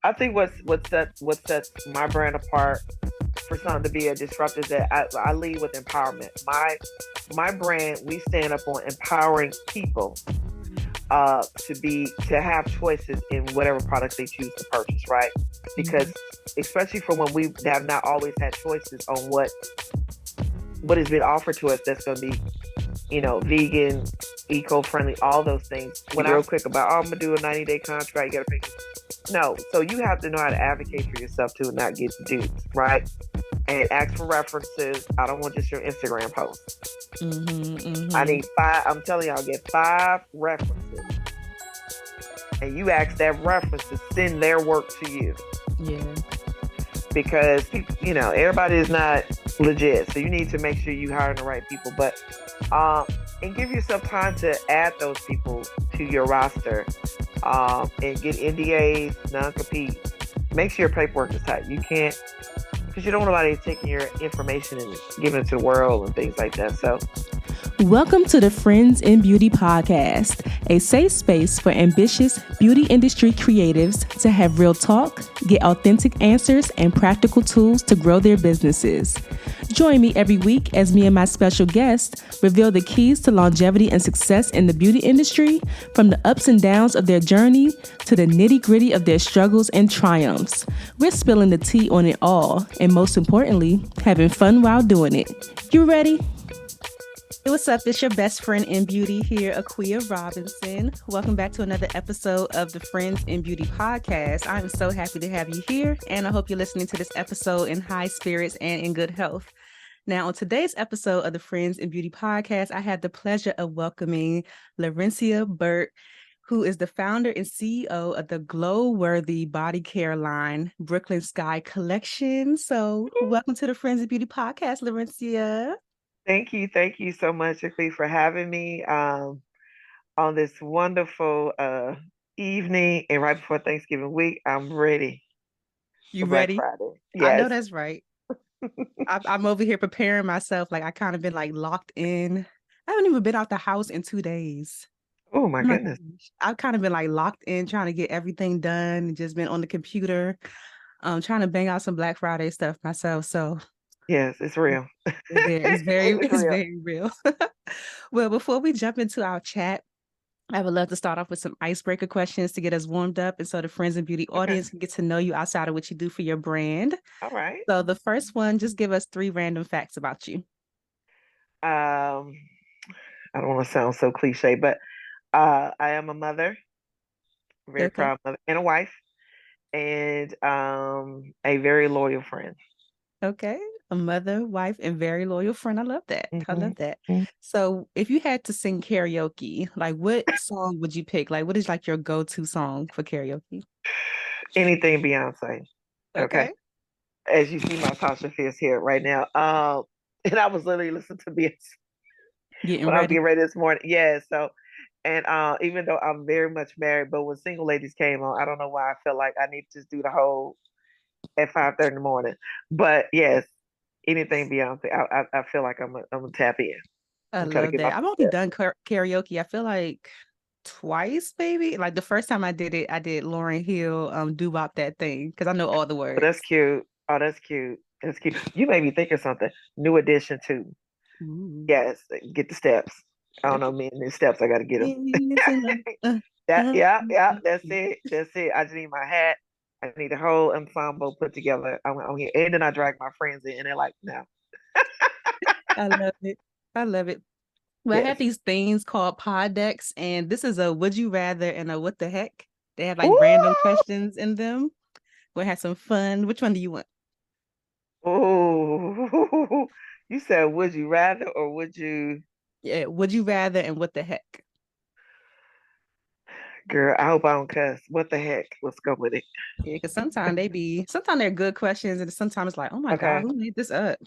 I think what sets my brand apart for something to be a disruptor is that I lead with empowerment. My brand, we stand up on empowering people to have choices in whatever products they choose to purchase, right? Because Mhm. especially for when we have not always had choices on what has been offered to us that's going to be, vegan, eco-friendly, all those things. When I real quick about, I'm gonna do a 90-day contract, you got to pay. No, so you have to know how to advocate for yourself too, and not get duped, right? And ask for references. I don't want just your Instagram post. Mhm. I Mhm. need five. I'm telling you, I'll get five references, and you ask that reference to send their work to you Yeah. because people, everybody is not legit. So you need to make sure you hire the right people, but um, and give yourself time to add those people to your roster, and get NDAs, non-compete. Make sure your paperwork is tight. You can't because you don't want nobody taking your information and giving it to the world and things like that. So Welcome to the Friends in Beauty podcast, a safe space for ambitious beauty industry creatives to have real talk, get authentic answers, and practical tools to grow their businesses. Join me every week as me and my special guest reveal the keys to longevity and success in the beauty industry, from the ups and downs of their journey to the nitty gritty of their struggles and triumphs. We're spilling the tea on it all, and most importantly, having fun while doing it. You ready? Hey, what's up? It's your best friend in beauty here, Aquia Robinson. Welcome back to another episode of the Friends in Beauty podcast. I'm so happy to have you here, and I hope you're listening to this episode in high spirits and in good health. Now, on today's episode of the Friends in Beauty podcast, I had the pleasure of welcoming Laurencia Burt, who is the founder and CEO of the glow-worthy body care line, Brooklyn Sky Collection. So, welcome to the Friends in Beauty podcast, Laurencia. thank you so much, Afi, for having me on this wonderful evening and right before Thanksgiving week. I'm ready You for Black ready? Friday. I know Yes. that's right. I'm over here preparing myself. Like I kind of been like locked in. I haven't even been out the house in 2 days. Oh my Oh my goodness. gosh. I've kind of been like locked in trying to get everything done and just been on the computer, trying to bang out some Black Friday stuff myself. So Yes, it's real. it's very, It's it's real. very real. Well, before we jump into our chat, I would love to start off with some icebreaker questions to get us warmed up and so the Friends and Beauty Okay. audience can get to know you outside of what you do for your brand. All right. So the first one, just give us three random facts about you. Um, I don't want to sound so cliche, but I am a mother, very Okay. proud mother, and a wife, and a very loyal friend. Okay. A mother, wife, and very loyal friend. I love that. I Hmm. love that. So if you had to sing karaoke, like what song would you pick? Like what is like your go-to song for karaoke? Anything Beyonce. Okay. Okay. As you see my Tasha Fierce here right now. And I was literally listening to Beyonce Getting when I was ready. getting ready this morning. Yeah, so and even though I'm very much married, but when Single Ladies came on, I don't know why I felt like I need to just do the whole at 5:30 in the morning. But yes, anything Beyonce, I feel like I'm gonna tap in. I I'm trying to love get my that. I've only done karaoke, I feel like twice, maybe. Like the first time I did it, I did Lauryn Hill, Do Wop That Thing, because I know all the oh, that's words. cute. Oh, that's cute. That's cute. You made me think of something. New edition too. Ooh. Yes, get the steps. I don't know, Okay. man, the steps. I got to get them. That, Uh. yeah, yeah. That's it. That's it. I just need my hat. I need a whole ensemble put together. I'm here, and then I drag my friends in, and they're like, "No, I love it. I love it. Well, I have yes, these things called pod decks, and this is a would you rather and a what the heck. They have like random ooh, questions in them. We'll have some fun. Which one do you want? ooh." You said, "Would you rather or would you?" Yeah, would you rather and what the heck? Girl, I hope I don't cuss. What the heck? Let's go with it. Yeah, because sometimes they're good questions, and sometimes it's like, oh my God, Okay. who made this up?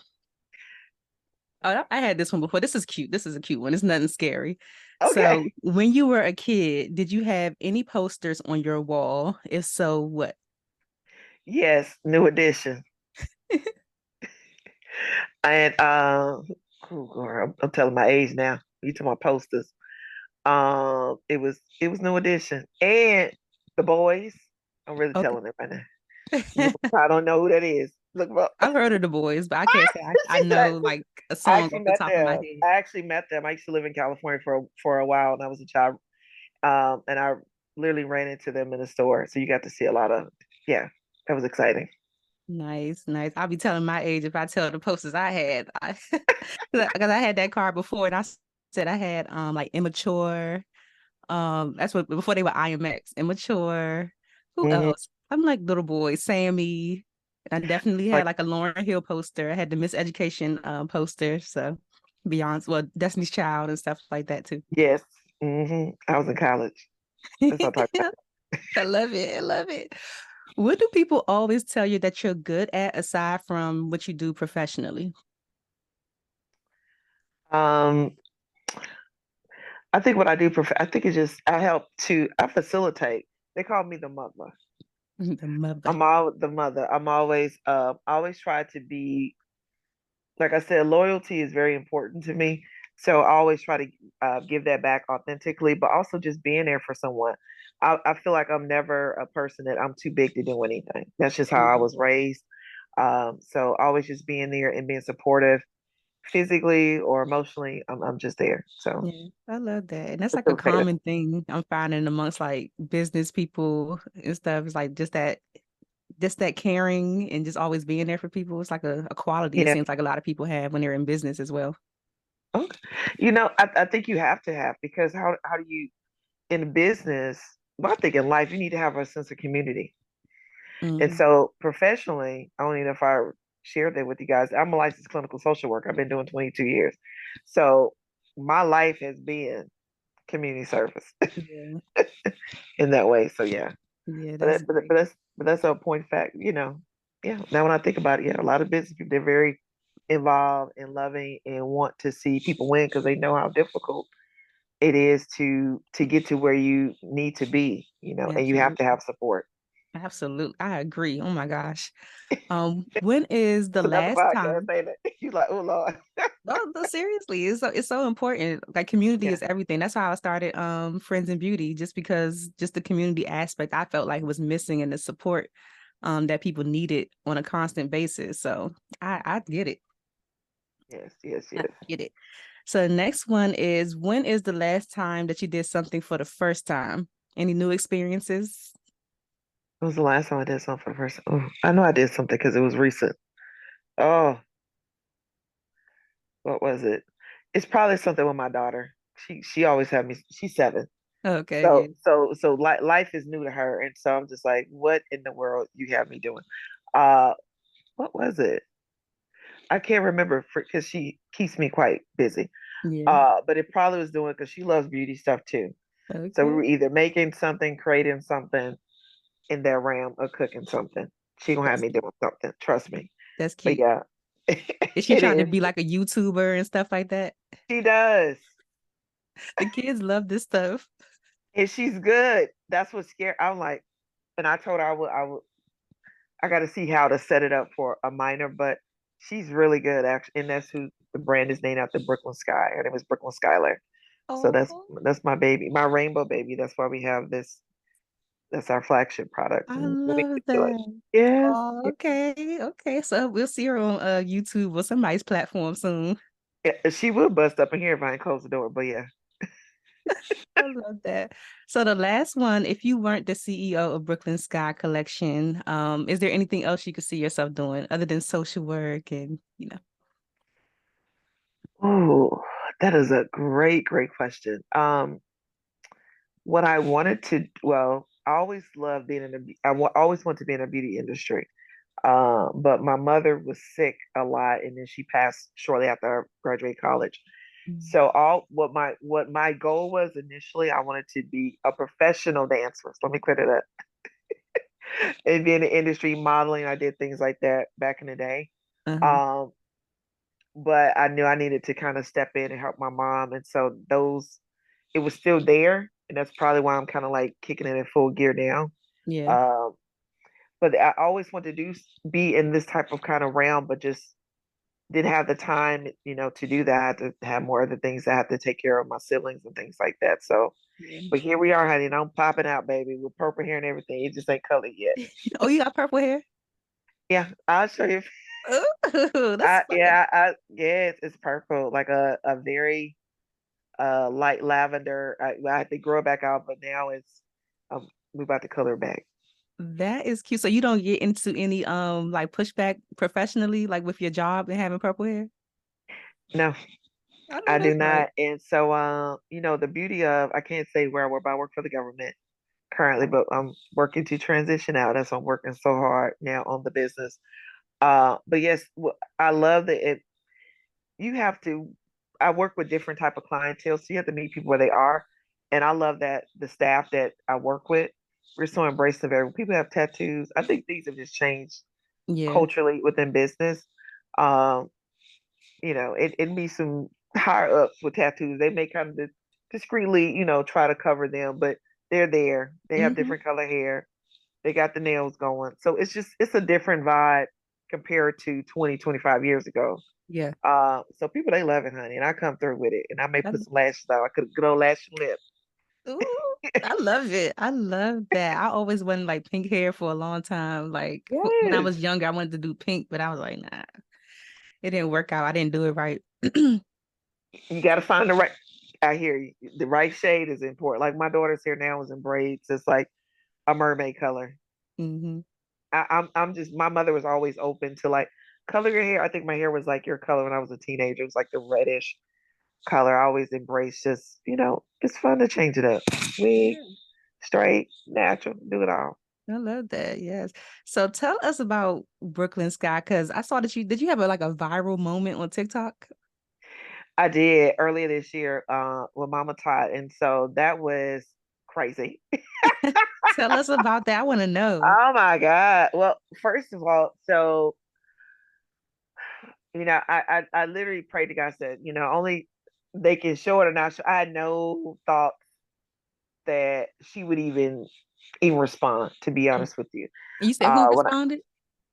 Oh, I had this one before. This is cute. This is a cute one. It's nothing scary. Okay. So, when you were a kid, did you have any posters on your wall? If so, what? Yes, new edition. And oh, girl, I'm telling my age now. You to my posters. It was new edition and the boys. I'm really Okay. telling them right now. You I don't know who that is. Look, well, I've heard of the boys, but I can't say I she said, know like a I song actually off the met top of my them. head. I actually met them. I used to live in California for a while, and I was a child. And I literally ran into them in the store. So you got to see a lot of, yeah, that was exciting. Nice, nice. I'll be telling my age if I tell the posters I had. Because I had that card before and said I had like immature. That's what before they were IMX, immature. Who Hmm. else? I'm like little boy, Sammy. And I definitely had Like, like a Lauren Hill poster. I had the Miseducation poster. So Beyonce, well, Destiny's Child and stuff like that too. yes. I was in college. That's all I talk I love it. I love it. What do people always tell you that you're good at aside from what you do professionally? about. I think what I do, I think it's just, I facilitate. They call me the mother. The mother. I'm all the mother. I always try to be, like I said, loyalty is very important to me. So I always try to give that back authentically, but also just being there for someone. I feel like I'm never a person that I'm too big to do anything. That's just how I Mhm. was raised. So always just being there and being supportive physically or emotionally. I'm just there. So Yeah, I love that. And that's like a facilitator. common thing I'm finding amongst like business people and stuff. It's like just that caring and just always being there for people. It's like a quality it Yeah. seems like a lot of people have when they're in business as well. Okay. I think you have to have because how do you in business? Well, I think in life you need to have a sense of community. And Hmm. so professionally, I don't even know if I shared that with you guys. I'm a licensed clinical social worker. I've been doing 22 years. So my life has been community service Yeah. in that way. So yeah, Yeah, that's but great. that's a point fact. Yeah. Now when I think about it, yeah, a lot of business people they're very involved and loving and want to see people win because they know how difficult it is to get to where you need to be. And you have to Absolutely. have support. Absolutely. I agree. Oh my gosh. When is the It's another last podcast, time? ain't it? You like, oh Lord. No, no, seriously, it's so important. Like community Yeah. is everything. That's how I started Friends in Beauty, just because just the community aspect I felt like was missing in the support that people needed on a constant basis. So I get it. Yes, yes, I yes. get it. So the next one is when is the last time that you did something for the first time? Any new experiences? When was the last time I did something for the first? Oh, I know I did something because it was recent. Oh, what was it? It's probably something with my daughter. She always had me. She's 7, Okay, yeah. so life is new to her, and so I'm just like, what in the world you have me doing? Uh, what was it? I can't remember because she keeps me quite busy. Yeah. But it probably was doing because she loves beauty stuff too. So we were Okay. either making something, creating something in that realm, or cooking something. She gonna have That's me doing something. Trust me. that's But cute. yeah, Is she it trying to is. be like a YouTuber and stuff like that? She does, The kids love this stuff. and she's good. That's what scared. I'm like, and I told her I got to see how to set it up for a minor, but she's really good actually, and that's who the brand is named after Brooklyn Sky. Her name is Brooklyn Skylar. So Oh, that's my baby, my rainbow baby. That's why we have this. That's our flagship product. I And love like, that. yes, Oh, okay. Okay. So we'll see her on YouTube or some nice platform soon. yeah, she will bust up in here if I ain't close the door. But yeah. I love that. So the last one, if you weren't the CEO of Brooklyn Sky Collection, is there anything else you could see yourself doing other than social work and, Oh, that is a great, great question. What I wanted to, well, I always loved being in the, always wanted to be in the beauty industry. But my mother was sick a lot, and then she passed shortly after I graduated college. Mm. So what my goal was initially, I wanted to be a professional dancer. So let me clear that up. And be in the industry modeling, I did things like that back in the day. Uh-huh. Um, but I knew I needed to kind of step in and help my mom, and so it was still there, and that's probably why I'm kind of like kicking it in full gear now. Yeah. Um, but I always wanted to be in this type of kind of realm, but just didn't have the time, to do that. To have more other things. I had to take care of my siblings and things like that. So But here we are, honey, and I'm popping out, baby, with purple hair and everything. It just ain't colored yet. Oh, you got purple hair? Yeah, I'll show you. Ooh, that's fun. Yes, it's purple, like a very light lavender. I had to grow it back out, but now we're about to color it back. That is cute. So you don't get into any like pushback professionally, like with your job and having purple hair? No, I know I do that's right. not. And so, the beauty of, I can't say where I work, but I work for the government currently, but I'm working to transition out. That's why I'm working so hard now on the business. But yes, I love that you have to. I work with different type of clientele, so you have to meet people where they are. And I love that the staff that I work with, we're so embracing of everyone. People have tattoos. I think things have just changed Yeah. culturally within business. Um, it be some higher ups with tattoos. They may kind of discreetly, try to cover them, but they're there. They have Hmm. different color hair. They got the nails going. So it's a different vibe compared to 20, 25 years ago. Yeah. So people, they love it, honey, and I come through with it, and I may I, put some lashes on. I could good old lash lip. ooh, I love it. I love that. I always wanted like pink hair for a long time. Like when I Yes, was younger, I wanted to do pink, but I was like, nah, it didn't work out. I didn't do it right. you got to find the right. I hear you. The right shade is important. Like my daughter's hair now is in braids. It's like a mermaid color. Hmm. I'm just, my mother was always open to like color your hair. I think my hair was like your color when I was a teenager. It was like the reddish color. I always embraced just, it's fun to change it up. Wig, Yeah. straight, natural, do it all. I love that. Yes. So tell us about Brooklyn Sky, because I saw that you did you have like a viral moment on TikTok? I did earlier this year with Mama Tot. And so that was crazy. Tell us about that. I want to know. Oh my God. Well, first of all, so, I literally prayed to God, said, only they can show it or not show. I had no thought that she would even respond, to be Mm. honest with you. And you said who When responded?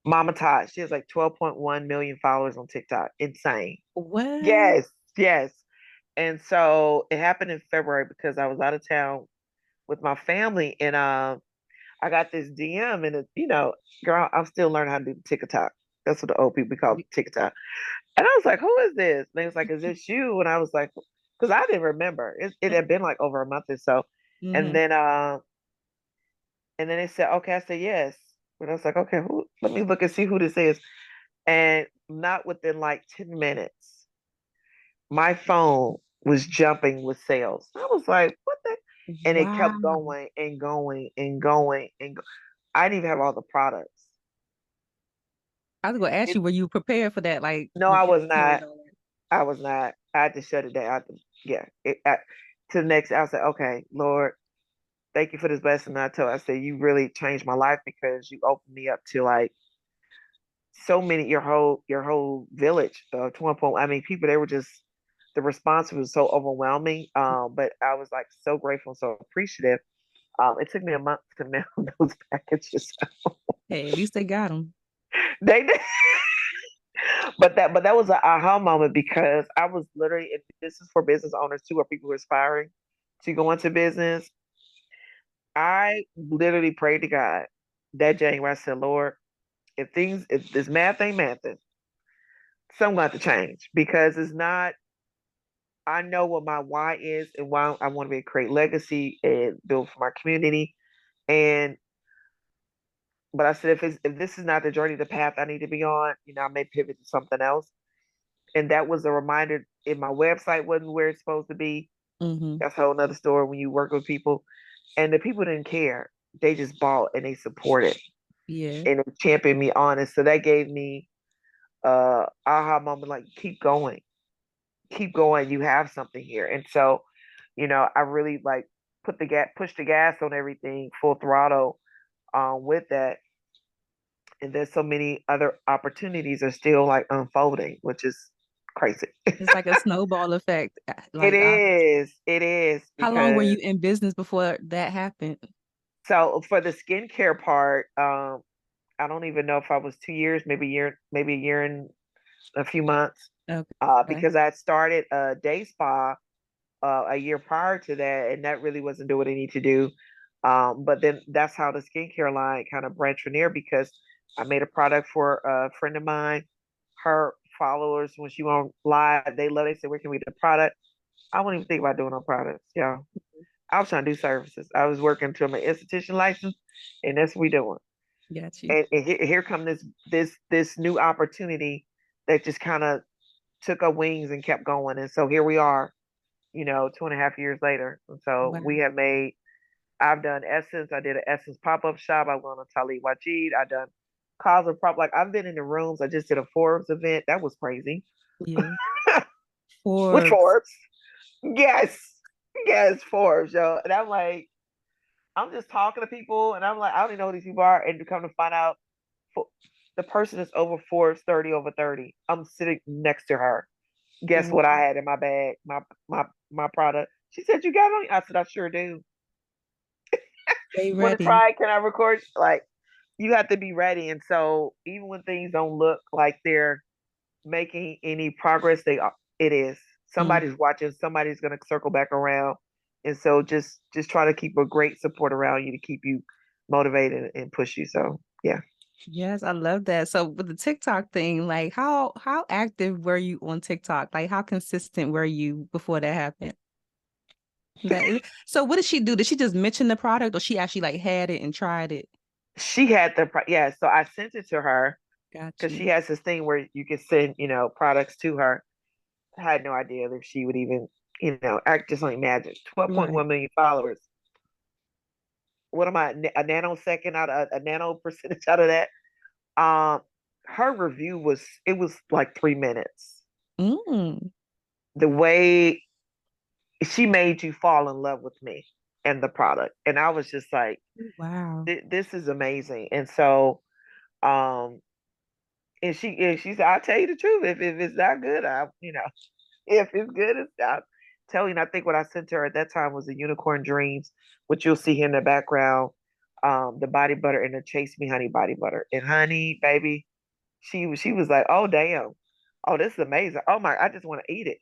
Mama Todd, she has like 12.1 million followers on TikTok. Insane. What? Yes, yes. And so it happened in February because I was out of town with my family, and I got this DM, and girl, I'm still learning how to do TikTok. That's what the old people call TikTok. And I was like, "Who is this?" And they was like, "Is this you?" And I was like, because I didn't remember. It had been like over a month or so. And Mm-hmm. then they said, "Okay." I said, "Yes." And I was like, "Okay, let me look and see who this is." And not within like 10 minutes, my phone was jumping with sales. I was like, "What the?" And it kept Wow. going and going and going and I didn't even have all the products. I was gonna ask It, you, were you prepared for that? Like no, when I people was came with not. all that? I was not. I had to shut it down. Yeah. To the next, I said, "Okay, Lord, thank you for this blessing." And I said, "You really changed my life because you opened me up to like so many, your whole village to one point. I mean, people, they were just, the response was so overwhelming. But I was like so grateful, so appreciative. It took me a month to mail those packages. Hey, at least they got them. They did. But that was an aha moment because I was literally, and this is for business owners too, or people who are aspiring to go into business. I literally prayed to God that January. I said, Lord, if this math ain't mathing, something got to change because it's not. I know what my why is and why I want to be a create legacy and build for my community. And but I said, if this is not the journey, the path I need to be on, I may pivot to something else. And that was a reminder. If my website wasn't where it's supposed to be, Mm-hmm. that's a whole nother story when you work with people. And the people didn't care. They just bought and they supported Yeah. and they championed me on it. So that gave me aha moment, like keep going. Keep going. You have something here. And so, I really like push the gas on everything full throttle with that. And there's so many other opportunities are still like unfolding, which is crazy. It's like a snowball effect. It Like, is. It is how long were because you in business before that happened? so for the skincare part, I don't even know if I was 2 years, maybe a year and a few months. Okay. Because I had started a day spa a year prior to that, and that really wasn't doing what I need to do. But then that's how the skincare line kind of branched from there because I made a product for a friend of mine. Her followers, when she went live, they love. They said, "Where can we get the product?" I wouldn't even think about doing no products. Yeah, I was trying to do services. I was working to my institution license, and that's what we doing. Got you. And here come this new opportunity that just kind of took up wings and kept going. And so here we are, 2.5 years later. And so Wow. we have made. I've done Essence. I did an Essence pop up shop. I went on Talib Wajid. I done Cosmo Prop. Like I've been in the rooms. I just did a Forbes event. That was crazy. Yeah. With Forbes. Forbes. Yes. Yes, Forbes, yo. And I'm like, I'm just talking to people and I'm like, I don't even know who these people are. And to come to find out the person is over Forbes 30 over 30. I'm sitting next to her. Guess what I had in my bag? My product. She said, "You got it on?" I said, "I sure do." Stay Want to ready. try? Can I record? Like, you have to be ready. And so even when things don't look like they're making any progress, they are. It is. Mm. Somebody's watching. Somebody's gonna circle back around. And so just try to keep a great support around you to keep you motivated and push you. So yeah. Yes, I love that. So with the TikTok thing, like how active were you on TikTok? Like how consistent were you before that happened? So what did she do? Did she just mention the product or she actually like had it and tried it? She had yeah, so I sent it to her Got because she you. has this thing where you can send, products to her. I had no idea if she would even, act just like magic. Right. 12.1 million followers. What am I, a nanosecond out of a nano percentage out of that? Um, Her review was like 3 minutes. Mm. The way she made you fall in love with me and the product, and I was just like, Wow. this is amazing. And so, um, and she said, "I'll tell you the truth. If it's not good, if it's good, it's not." Tell you, and I think what I sent to her at that time was the Unicorn Dreams, which you'll see here in the background, the body butter and the Chase Me Honey body butter. And honey, baby, she was like, "Oh damn, oh this is amazing. Oh my, I just want to eat it."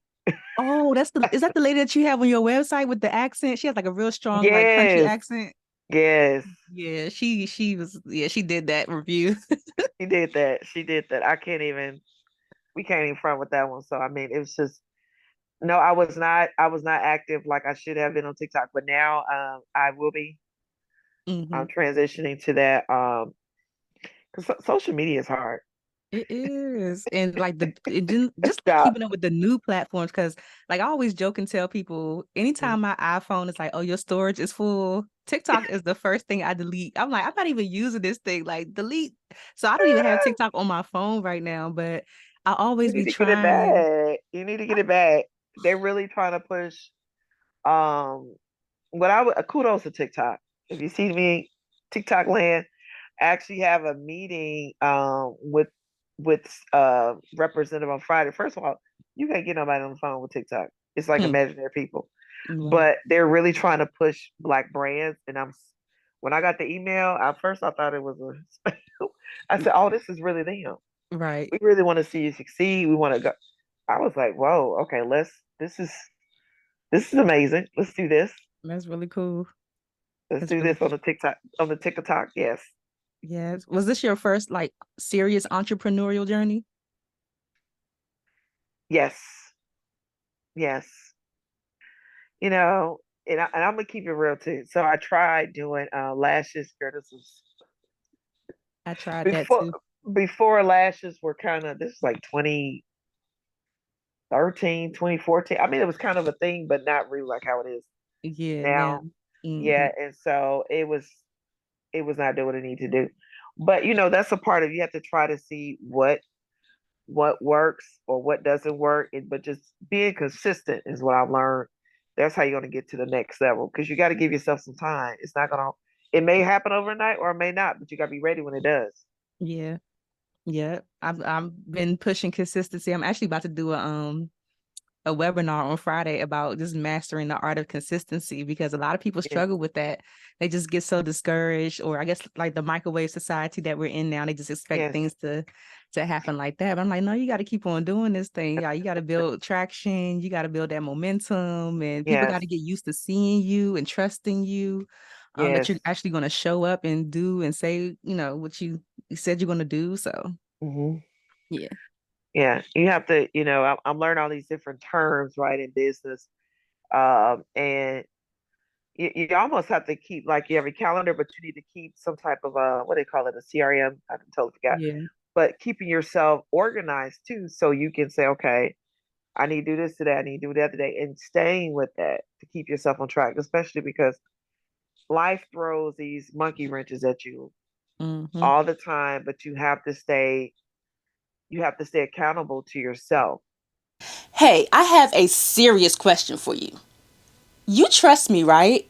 Oh, is that the lady that you have on your website with the accent? She has like a real strong like country Yes, accent. yes, Yeah, she was she did that review. she did that. She did that. I can't even. We can't even front with that one. So I mean, it was just no. I was not. I was not active like I should have been on TikTok, but now I will be. I'm Hmm. transitioning to that. Because social media is hard. It is. And like just like Stop. keeping up with the new platforms, because like I always joke and tell people Mm. anytime my iPhone is like, oh, your storage is full, TikTok is the first thing I delete. I'm like, I'm not even using this thing. Like delete. So I don't even have TikTok on my phone right now, but I You always need be to get it trying. back. You need to get it back. They're really trying to push. Um, what I would kudos to TikTok. If you see me, TikTok land, I actually have a meeting with representative on Friday. First of all, you can't get nobody on the phone with TikTok. It's like Hmm. imaginary people. Right. But they're really trying to push black brands. And when I got the email, at first I thought it was a I said, "Oh, this is really them. Right. We really want to see you succeed. We want to go." I was like, "Whoa, okay, this is amazing. Let's do this. That's really cool. Let's That's do really this cool. on the TikTok." Yes, Yes. Was this your first like serious entrepreneurial journey? yes, yes. And I'm gonna keep it real too. So I tried doing lashes. Girl, this was I tried that before too. before lashes were kind of this is like 2013, 2014. I mean, it was kind of a thing, but not really like how it is Yeah, now. now. Hmm. Yeah, and so it was not doing what it needed to do. But that's a part of you have to try to see what works or what doesn't work. But just being consistent is what I've learned. That's how you're gonna get to the next level because you got to give yourself some time. It's not gonna. It may happen overnight or it may not, but you got to be ready when it does. Yeah. Yeah. I've been pushing consistency. I'm actually about to do a a webinar on Friday about just mastering the art of consistency, because a lot of people Yeah. struggle with that. They just get so discouraged, or I guess like the microwave society that we're in now, they just expect Yes. things to happen like that. But I'm like, no, you got to keep on doing this thing. Yeah, you got to build traction. You got to build that momentum, and people got Yes. to get used to seeing you and trusting you. That Yes. you're actually going to show up and do and say, what you said you're going to do. So Hmm. yeah, Yeah. You have to, I'm learning all these different terms, right, in business. And you almost have to keep, like, you have a calendar, but you need to keep some type of what do they call it, a CRM? I totally forgot. yeah, But keeping yourself organized too, so you can say, okay, I need to do this today, I need to do that today, and staying with that to keep yourself on track, especially because life throws these monkey wrenches at you hmm, all the time, but you have to stay accountable to yourself. Hey, I have a serious question for you. You trust me, right?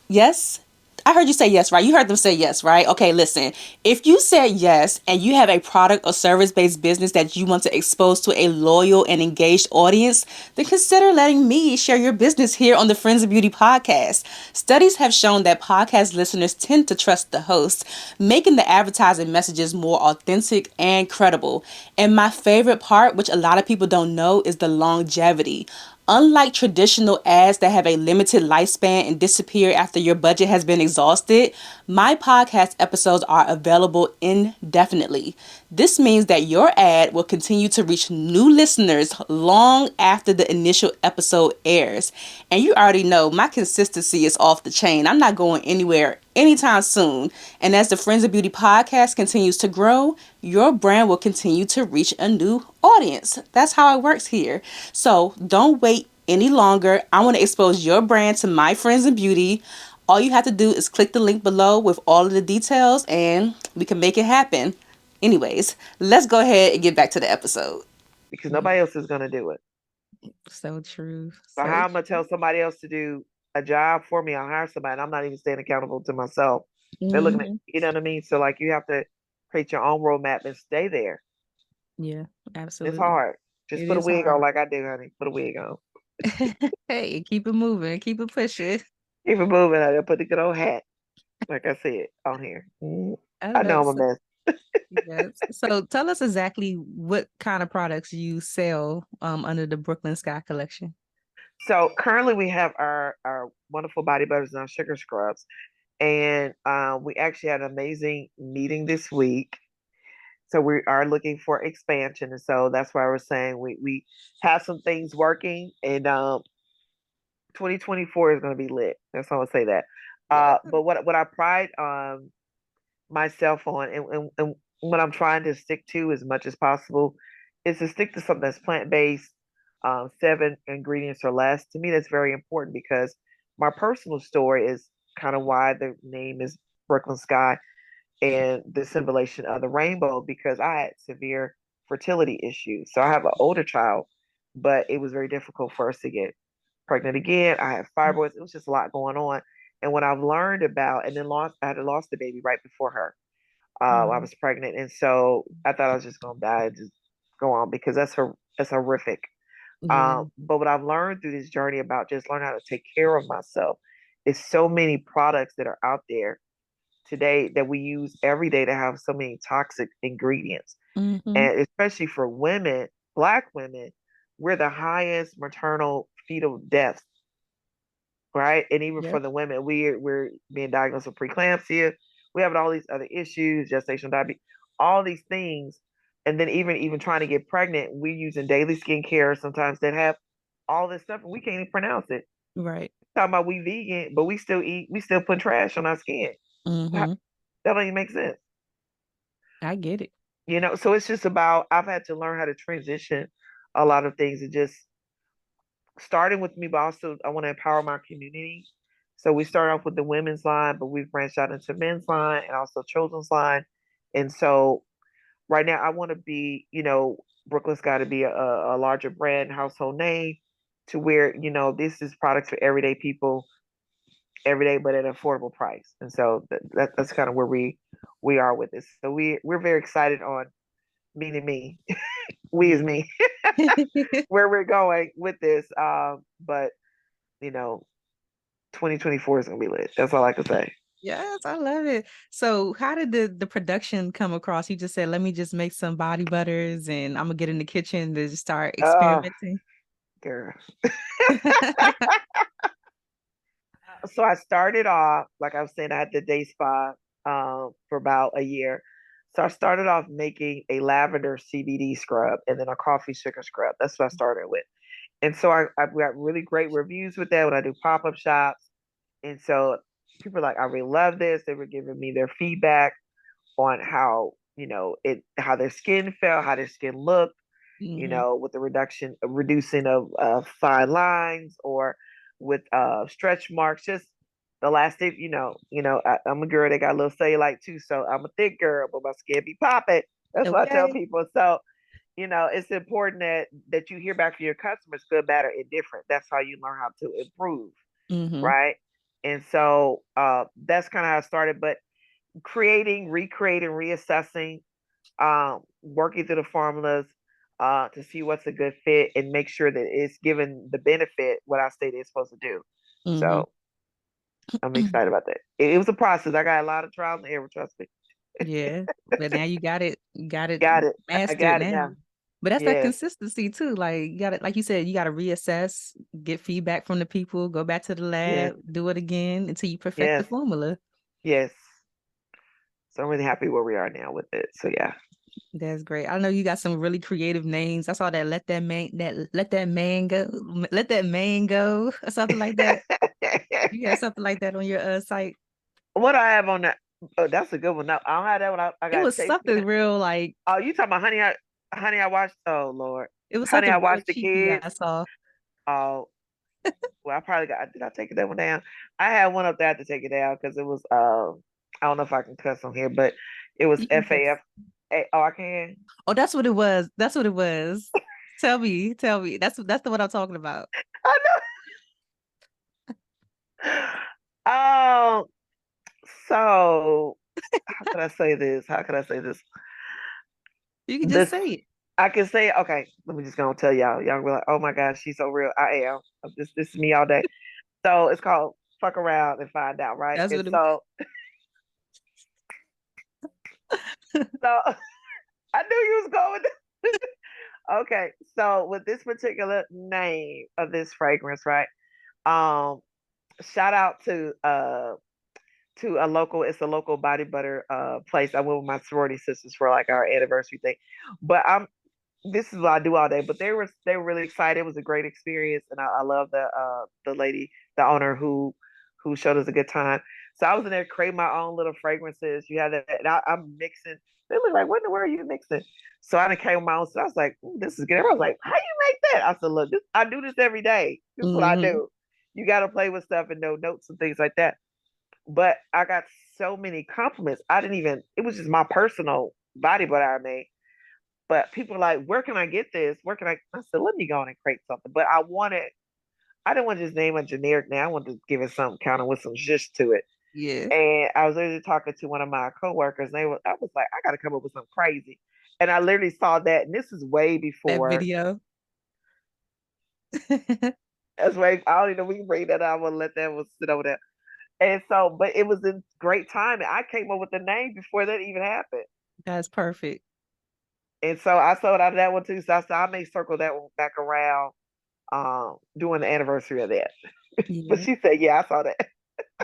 Yes? I heard you say yes, right? You heard them say yes, right? Okay, listen. If you said yes and you have a product or service based business that you want to expose to a loyal and engaged audience, then consider letting me share your business here on the Friends of Beauty podcast. Studies have shown that podcast listeners tend to trust the host, making the advertising messages more authentic and credible. And my favorite part, which a lot of people don't know, is the longevity. Unlike traditional ads that have a limited lifespan and disappear after your budget has been exhausted, my podcast episodes are available indefinitely. This means that your ad will continue to reach new listeners long after the initial episode airs. And you already know my consistency is off the chain. I'm not going anywhere anytime soon. And as the Friends of Beauty podcast continues to grow, your brand will continue to reach a new audience. That's how it works here. So don't wait any longer. I want to expose your brand to my Friends in Beauty. All you have to do is click the link below with all of the details and we can make it happen. Anyways, let's go ahead and get back to the episode. Because yeah. nobody else is going to do it. So true, So so how I'm gonna true. tell somebody else to do a job for me? I'll hire somebody, and I'm not even staying accountable to myself. They're looking at, Hmm. you know what I mean. So like, you have to create your own roadmap and stay there. Yeah, It's absolutely. hard. Just It put a is wig on hard. like I do, honey. Put a wig on. Hey, keep it moving, keep it pushing. Keep it moving. I put the good old hat, like I said, on here. Mhm. I I know love I'm a so. mess. Yes. So tell us exactly what kind of products you sell under the Brooklyn Sky collection. So currently we have our wonderful body butters and our sugar scrubs, and we actually had an amazing meeting this week. So we are looking for expansion, and so that's why we're saying we have some things working, and 2024 is going to be lit. That's all I'll say that. Yeah. But what I pride myself on, and what I'm trying to stick to as much as possible, is to stick to something that's plant based, 7 ingredients or less. To me, that's very important because my personal story is kind of why the name is Brooklyn Sky and the symbolization of the rainbow, because I had severe fertility issues. So I have an older child, but it was very difficult for us to get pregnant again. I had fibroids. It was just a lot going on. And what I've learned about, and then I had lost the baby right before her. I Mm, was pregnant, and so I thought I was just gonna die and just go on because that's horrific. yeah. But what I've learned through this journey about just learning how to take care of myself is so many products that are out there today that we use every day to have so many toxic ingredients. Mm-hmm. And especially for women, Black women, we're the highest maternal fetal deaths, right? And even for Yep. the women, we're being diagnosed with preeclampsia. We have all these other issues, gestational diabetes, all these things. And then even trying to get pregnant, we're using daily skincare sometimes that have all this stuff and we can't even pronounce it. Right. Talking about we vegan, but we still put trash on our skin. That Mm-hmm. don't even make sense. I get it. So it's just about, I've had to learn how to transition a lot of things and just starting with me, but also I want to empower my community. So we start off with the women's line, but we've branched out into men's line and also children's line. And so right now I want to be, Brooklyn's got to be a larger brand household name to where, this is products for everyday people every day, but at an affordable price. And so that's kind of where we are with this. So we're very excited on meaning me we is me, where we're going with this. But you know, 2024 is gonna be lit. That's all I can say. Yes, I love it. So how did the production come across? You just said, let me just make some body butters and I'm gonna get in the kitchen to just start Oh, experimenting. girl. So I started off, like I was saying, I had the day spa for about a year. So I started off making a lavender CBD scrub and then a coffee sugar scrub. That's what I started with. And so I got really great reviews with that when I do pop-up shops. And so people are like, I really love this. They were giving me their feedback on how, how their skin felt, how their skin looked, Hmm. with the reducing of fine lines or with stretch marks, just elastic, I'm a girl that got a little cellulite too, so I'm a thick girl, but my skin be popping. That's what I tell Okay. people. So, it's important that you hear back from your customers, good, bad, or indifferent. That's how you learn how to improve, Hmm. right? And so that's kind of how I started. But creating, recreating, reassessing, working through the formulas to see what's a good fit and make sure that it's given the benefit what I stated it's supposed to do. Hmm. So I'm excited about that. It was a process. I got a lot of trials and error, trust me. Yeah, but now you got it Got it. I mastered got it now. now. But that's that Yes. consistency too. Like you got to, like you said, you got to reassess, get feedback from the people, go back to the Yes. lab, do it again until you perfect the Yes. formula. Yes. So I'm really happy where we are now with it. So yeah. That's great. I know you got some really creative names. I saw that let that man go, let that man go, or something like that. You got something like that on your site. What I have on that? Oh, that's a good one. No, I don't have that one. I It got was Chase. something real like Oh, you talking about honey? Honey, I watched. Oh Lord, it was honey, something I real watched the cheeky kids. I saw. Oh, well, I probably got. Did I take that one down? I had one up there. I had to take it down because it was. I don't know if I can cuss on here, but it was You can FAF. guess. Oh, I can. Oh, that's what it was. That's what it was. Tell me. That's the one I'm talking about. I know. So how can I say this? How can I say this? You can just This say it. I can say. Okay, let me just gonna tell y'all. Y'all be like, oh my gosh, she's so real. I am. This is me all day. So it's called fuck around and find out, right? That's And what it so I knew you was going. Okay, so with this particular name of this fragrance, right? Um, shout out to a local. It's a local body butter place. I went with my sorority sisters for like our anniversary thing, but this is what I do all day. But they were really excited. It was a great experience, and I love the lady, the owner who showed us a good time. So I was in there creating my own little fragrances. You have that, and I'm mixing. They look like, what in the world are you mixing? So I came with my own. So I was like, this is good. Everyone was like, how you make that? I said, look, I do this every day. This is what I hmm do. You got to play with stuff and know notes and things like that. But I got so many compliments. I didn't even. It was just my personal body butter I made. But people are like, where can I get this? Where can I? I said, let me go on and create something. But I didn't want to just name a generic name. I wanted to give it some kind of with some zhuzh to it. Yeah. And I was literally talking to one of my coworkers, and I was like, I got to come up with something crazy. And I literally saw that, and this is way That before. video. That's way. I don't even know. We can bring that out. I'm gonna let that one sit over there. And so, but it was in great time, and I came up with the name before that even happened. That's perfect. And so I sold out of that one too. So I said I may circle that one back around, doing the anniversary of that. But Yeah. she said, yeah, I saw that.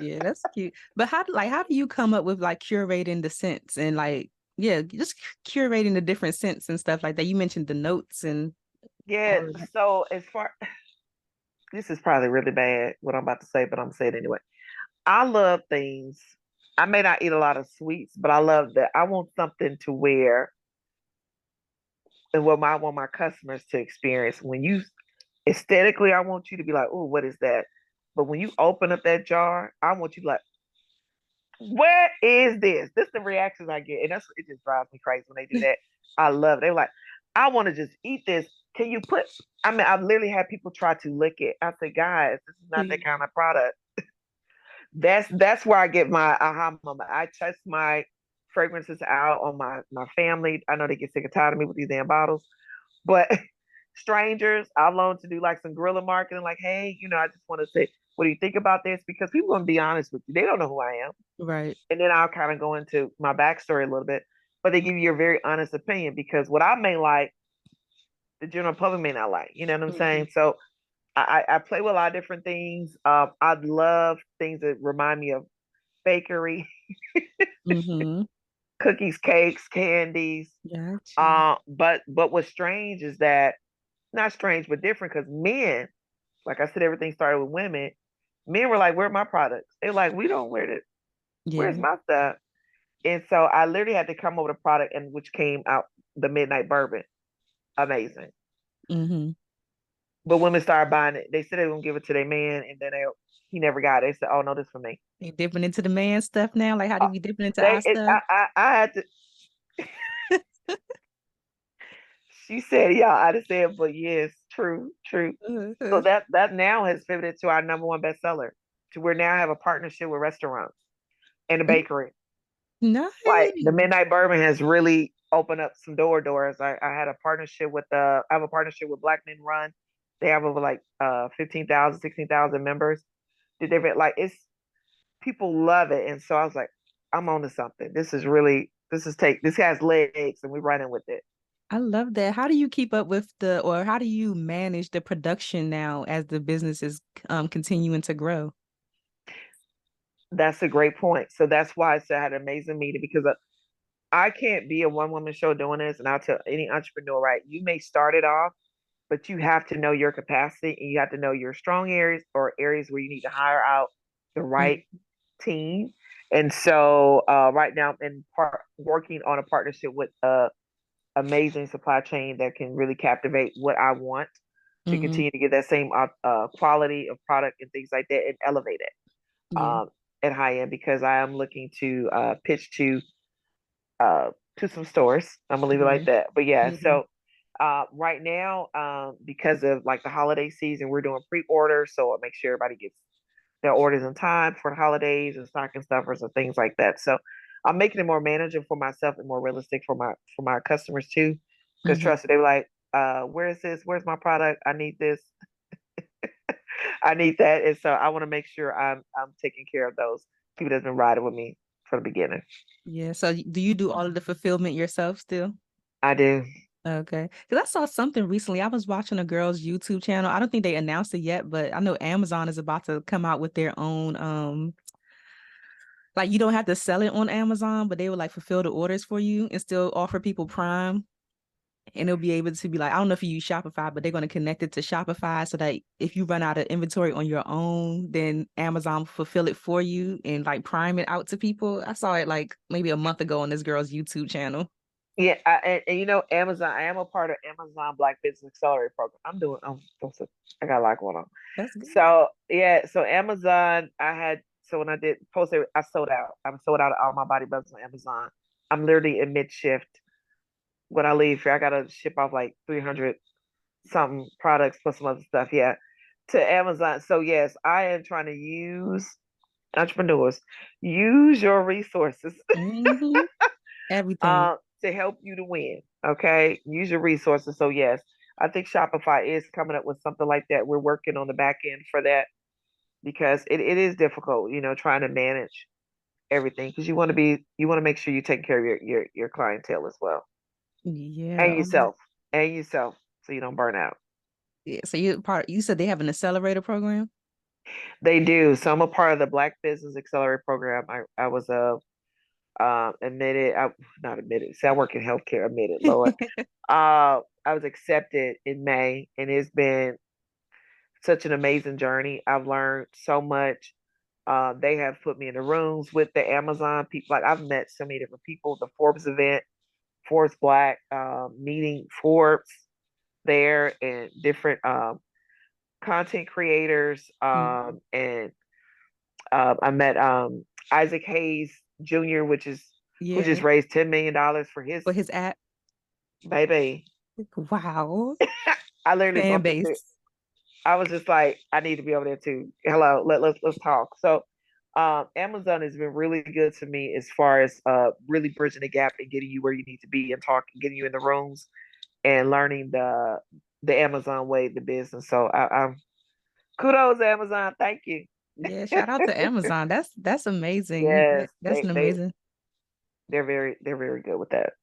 Yeah, that's cute. But how do you come up with like curating the scents and like yeah, just curating the different scents and stuff like that? You mentioned the notes and Yeah. all of that. So as far this is probably really bad what I'm about to say, but I'm saying it anyway. I love things. I may not eat a lot of sweets, but I love that. I want something to wear and what I want my customers to experience. When you aesthetically, I want you to be like, oh, what is that? But when you open up that jar, I want you to like, what is this? This is the reactions I get. And it just drives me crazy when they do that. I love it. They're like, I want to just eat this. Can you put I mean, I've literally had people try to lick it. I say, guys, this is not that kind of product. That's where I get my aha moment. I test my fragrances out on my family. I know they get sick and tired of me with these damn bottles, But strangers, I've learned to do like some guerrilla marketing, like, hey, I just want to say, what do you think about this? Because people are gonna be honest with you. They don't know who I am. Right. And then I'll kind of go into my backstory a little bit. But they give you a very honest opinion because what I may like, the general public may not like. You know what I'm Mm-hmm. saying? So I play with a lot of different things. I love things that remind me of bakery, Mm-hmm. cookies, cakes, candies. Gotcha. But what's strange is that, not strange but different, because men, like I said, everything started with women. Men were like, "Where are my products?" They're like, "We don't wear it. Where's Yeah. my stuff?" And so I literally had to come up with a product, and which came out, the Midnight Bourbon. Amazing. Mm-hmm. But women started buying it. They said they were gonna give it to their man, and then he never got it. They said, "Oh no, this for me." They dipping into the man stuff now. Like, how Uh, do we dipping into our stuff? I had to. She said, "Yeah," I just said, but yes, true, true. So Uh-huh. that now has pivoted to our number one bestseller. To where now I have a partnership with restaurants and a bakery. Like the Nice. Midnight Bourbon has really opened up some doors. I had a partnership with I have a partnership with Black Men Run. They have over like 15,000, 16,000 members. Did they like it's people love it, and so I was like, I'm on to something. This has legs, and we're running with it. I love that. How do you keep up with or how do you manage the production now as the business is continuing to grow? That's a great point. So that's why I said I had an amazing meeting because I can't be a one woman show doing this. And I'll tell any entrepreneur, right? You may start it off, but you have to know your capacity and you have to know your strong areas or areas where you need to hire out the right team. And so right now I'm working on a partnership with amazing supply chain that can really captivate what I want to Mm-hmm. continue to get that same quality of product and things like that and elevate it Yeah. at high end because I am looking to pitch to some stores. I'm gonna leave it Yeah. like that. But yeah, Yeah. so right now, because of like the holiday season, we're doing pre-order, so it makes sure everybody gets their orders in time for the holidays and stocking stuffers and things like that. So I'm making it more manageable for myself and more realistic for my customers too. Because Mm-hmm. trust me, they were like, where is this? Where's my product? I need this. I need that. And so I want to make sure I'm taking care of those people that's been riding with me from the beginning. Yeah. So do you do all of the fulfillment yourself still? I do. Okay. Because I saw something recently. I was watching a girl's YouTube channel. I don't think they announced it yet, but I know Amazon is about to come out with their own like you don't have to sell it on Amazon, but they will like fulfill the orders for you and still offer people Prime. And it'll be able to be like, I don't know if you use Shopify, but they're going to connect it to Shopify so that if you run out of inventory on your own, then Amazon will fulfill it for you and like prime it out to people. I saw it like maybe a month ago on this girl's YouTube channel. Yeah, and Amazon. I am a part of Amazon Black Business Accelerator program. I'm doing. I got a lot going on. That's good. So yeah, so Amazon. So when I did post it, I sold out. I'm sold out of all my body butters on Amazon. I'm literally in mid shift when I leave here. I gotta ship off like 300 something products plus some other stuff. Yeah, to Amazon. So yes, I am trying to use entrepreneurs use your resources Hmm. Everything. to help you to win. Okay, use your resources. So yes, I think Shopify is coming up with something like that. We're working on the back end for that because it is difficult, trying to manage everything because you want to make sure you take care of your clientele as well Yeah. and yourself so you don't burn out. Yeah. So you said they have an accelerator program? They do. So I'm a part of the Black Business Accelerator program. I was a admitted, not admitted. See, I work in healthcare. Admitted, Lord. I was accepted in May, and it's been such an amazing journey. I've learned so much. They have put me in the rooms with the Amazon people. Like I've met so many different people. The Forbes event, Forbes Black, meeting Forbes there, and different content creators. Mhm. And I met Isaac Hayes Jr., who Yeah. just raised $10 million for his For his app. baby. Wow. I literally Fan bumped into. base. I was just like, I need to be over there too. Hello, let's talk. So, Amazon has been really good to me as far as really bridging the gap and getting you where you need to be and talking, getting you in the rooms and learning the Amazon way, the business. So I'm kudos Amazon. Thank you. Yeah, shout out to Amazon. That's amazing. Yes, That's an amazing. they're very good with that.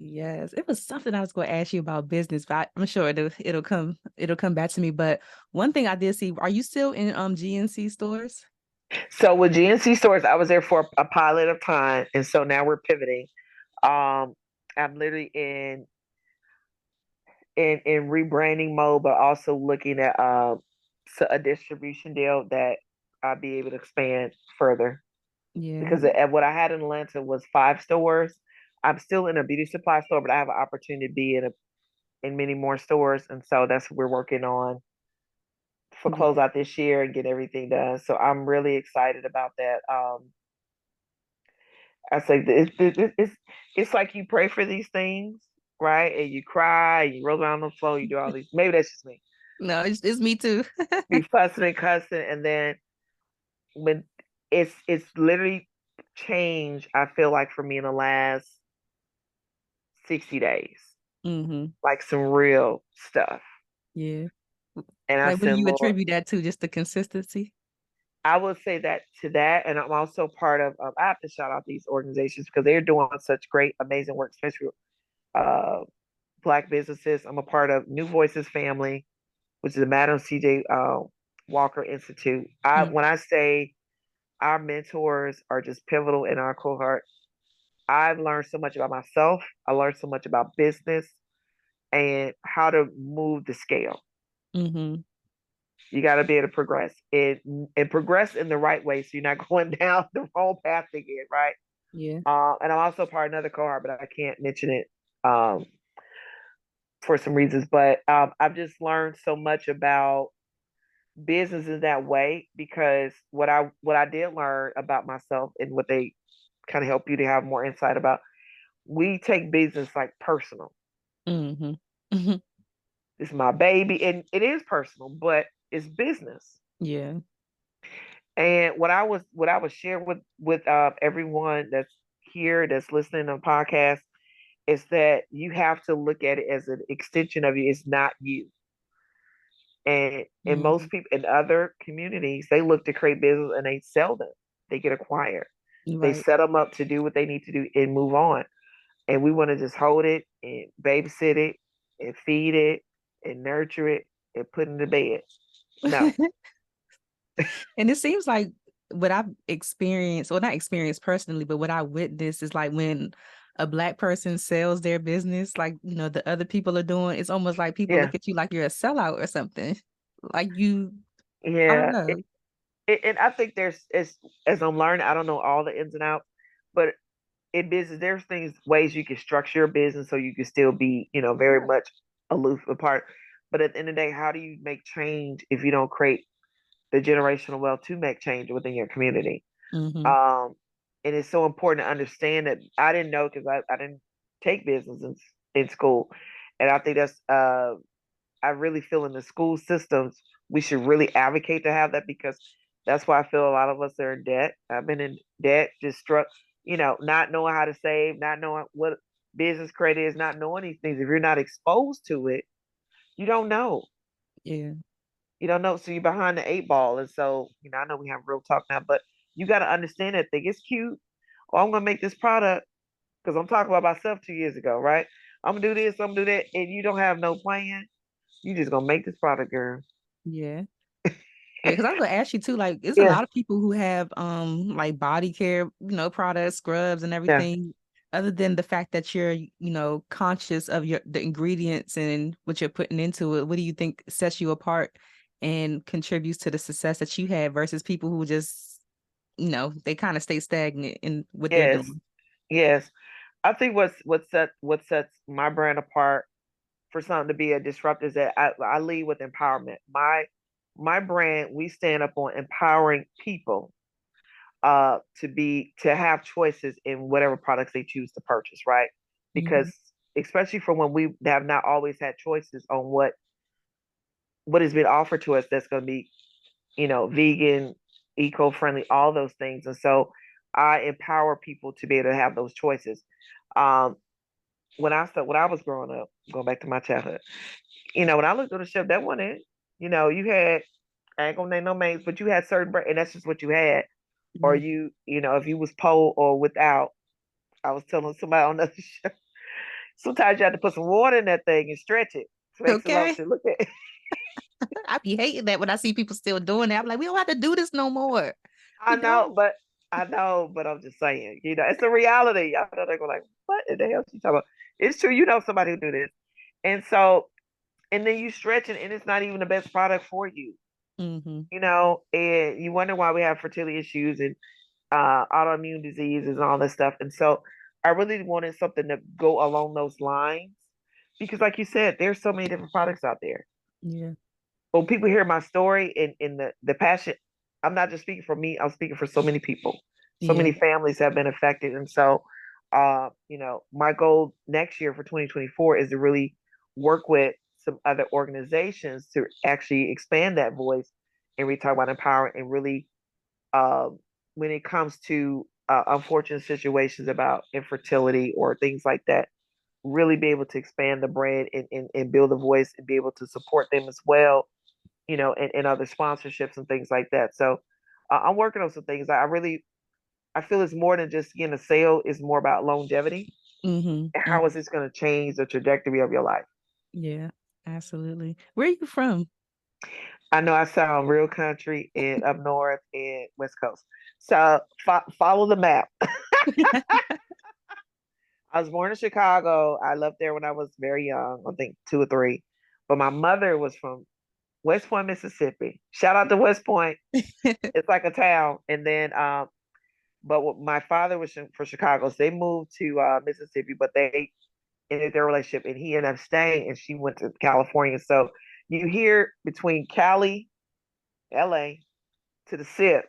Yes, it was something I was going to ask you about business, but I'm sure it'll come back to me. But one thing I did see, are you still in GNC stores? So with GNC stores, I was there for a pilot of time, and so now we're pivoting. Um, I'm literally in rebranding mode, but also looking at a distribution deal that I'll be able to expand further. Yeah. Because what I had in Atlanta was 5 stores. I'm still in a beauty supply store, but I have an opportunity to be in many more stores, and so that's what we're working on for Yeah. closeout this year and get everything done. So I'm really excited about that. I say it's like you pray for these things, right? And you cry, and you roll around on the floor, you do all these. Maybe that's just me. No, it's me too. Be fussing and cussing, and then when it's literally changed. I feel like for me in the last 60 days, hmm like some real stuff. Yeah. And I Like, what do said, you Lord, attribute that to? Just the consistency? I will say that to that, and I'm also part of. I have to shout out these organizations because they're doing such great, amazing work, especially uh, Black businesses. I'm a part of New Voices Family, which is the Madam C.J. Walker Institute. Mm. When I say our mentors are just pivotal in our cohort, I've learned so much about myself. I learned so much about business and how to move the scale. Mm-hmm. You got to be able to progress and progress in the right way, so you're not going down the wrong path again, right? Yeah. And I'm also part of another cohort, but I can't mention it um, for some reasons. But I've just learned so much about business in that way because what I did learn about myself and what they kind of help you to have more insight about. We take business like personal. Mm-hmm. hmm It's my baby, and it is personal, but it's business. Yeah. And what I was share with everyone that's here that's listening to the podcast is that you have to look at it as an extension of you. It's not you. And in Mm-hmm. most people in other communities, they look to create business and they sell them. They get acquired. They Right. set them up to do what they need to do and move on. And we want to just hold it and babysit it and feed it and nurture it and put it in the bed. No. And it seems like what I've experienced, well, not experienced personally, but what I witnessed is like when a Black person sells their business, like, the other people are doing, it's almost like people Yeah. look at you like you're a sellout or something. Like I don't Yeah. know. And I think as I'm learning, I don't know all the ins and outs, but in business, there's ways you can structure your business so you can still be, very much aloof apart. But at the end of the day, how do you make change if you don't create the generational wealth to make change within your community? Mm-hmm. Um, and it's so important to understand that I didn't know because I didn't take business in school. And I think I really feel in the school systems, we should really advocate to have that because that's why I feel a lot of us are in debt. I've been in debt, just struck, not knowing how to save, not knowing what business credit is, not knowing these things. If you're not exposed to it, you don't know. Yeah. You don't know. So you're behind the 8 ball. And so, I know we have real talk now, but you got to understand that thing. It's cute. Oh, I'm going to make this product because I'm talking about myself 2 years ago, right? I'm going to do this, I'm going to do that. And you don't have no plan. You just going to make this product, girl. Yeah. Yeah, because I was gonna ask you too, like, there's a Yeah. lot of people who have like body care, products, scrubs and Yeah. everything, other than the fact that you're, conscious of the ingredients and what you're putting into it. What do you think sets you apart and contributes to the success that you have versus people who just, they kind of stay stagnant in what they're Yes. doing? Yes. I think what sets my brand apart for something to be a disruptor is that I lead with empowerment. My brand, we stand up on empowering people to have choices in whatever products they choose to purchase, right? Mhm. Because especially for when we have not always had choices on what has been offered to us that's going to be, vegan, eco-friendly, all those things. And so I empower people to be able to have those choices. Um, when I was growing up, going back to my childhood, when I looked at the shelf, that wasn't it. You had, I ain't gonna name no names, but you had certain and that's just what you had. Or Yeah. if you was poor or without, I was telling somebody on the show, sometimes you have to put some water in that thing and stretch it to make it Okay. to look at. I be hating that when I see people still doing that. I'm like, we don't have to do this no more. I We know, don't. but I'm just saying, it's a reality. I know they're going like, what in the hell she talking about? It's true, somebody who do this, and so, and then you stretch it, and it's not even the best product for you, Mm-hmm. and you wonder why we have fertility issues and autoimmune diseases and all this stuff. And so, I really wanted something to go along those lines because, like you said, there's so many different products out there. Yeah. When people hear my story and the passion, I'm not just speaking for me, I'm speaking for so many people. So Yeah. many families have been affected. And so, my goal next year for 2024 is to really work with some other organizations to actually expand that voice and we talk about empowerment and really, when it comes to unfortunate situations about infertility or things like that, really be able to expand the brand and build a voice and be able to support them as well, and other sponsorships and things like that. So I'm working on some things. I feel it's more than just getting a sale. It's more about longevity and Mm-hmm. how is this going to change the trajectory of your life. Yeah, absolutely. Where are you from? I know I sound real country and up north and west coast. So follow the map. I was born in Chicago. I left there when I was very young, I think 2 or 3. But my mother was from West Point, Mississippi. Shout out to West Point. It's like a town. And then but my father was from Chicago, so they moved to Mississippi, but they ended their relationship, and he ended up staying, and she went to California. So you hear between Cali, L.A. to the SIP,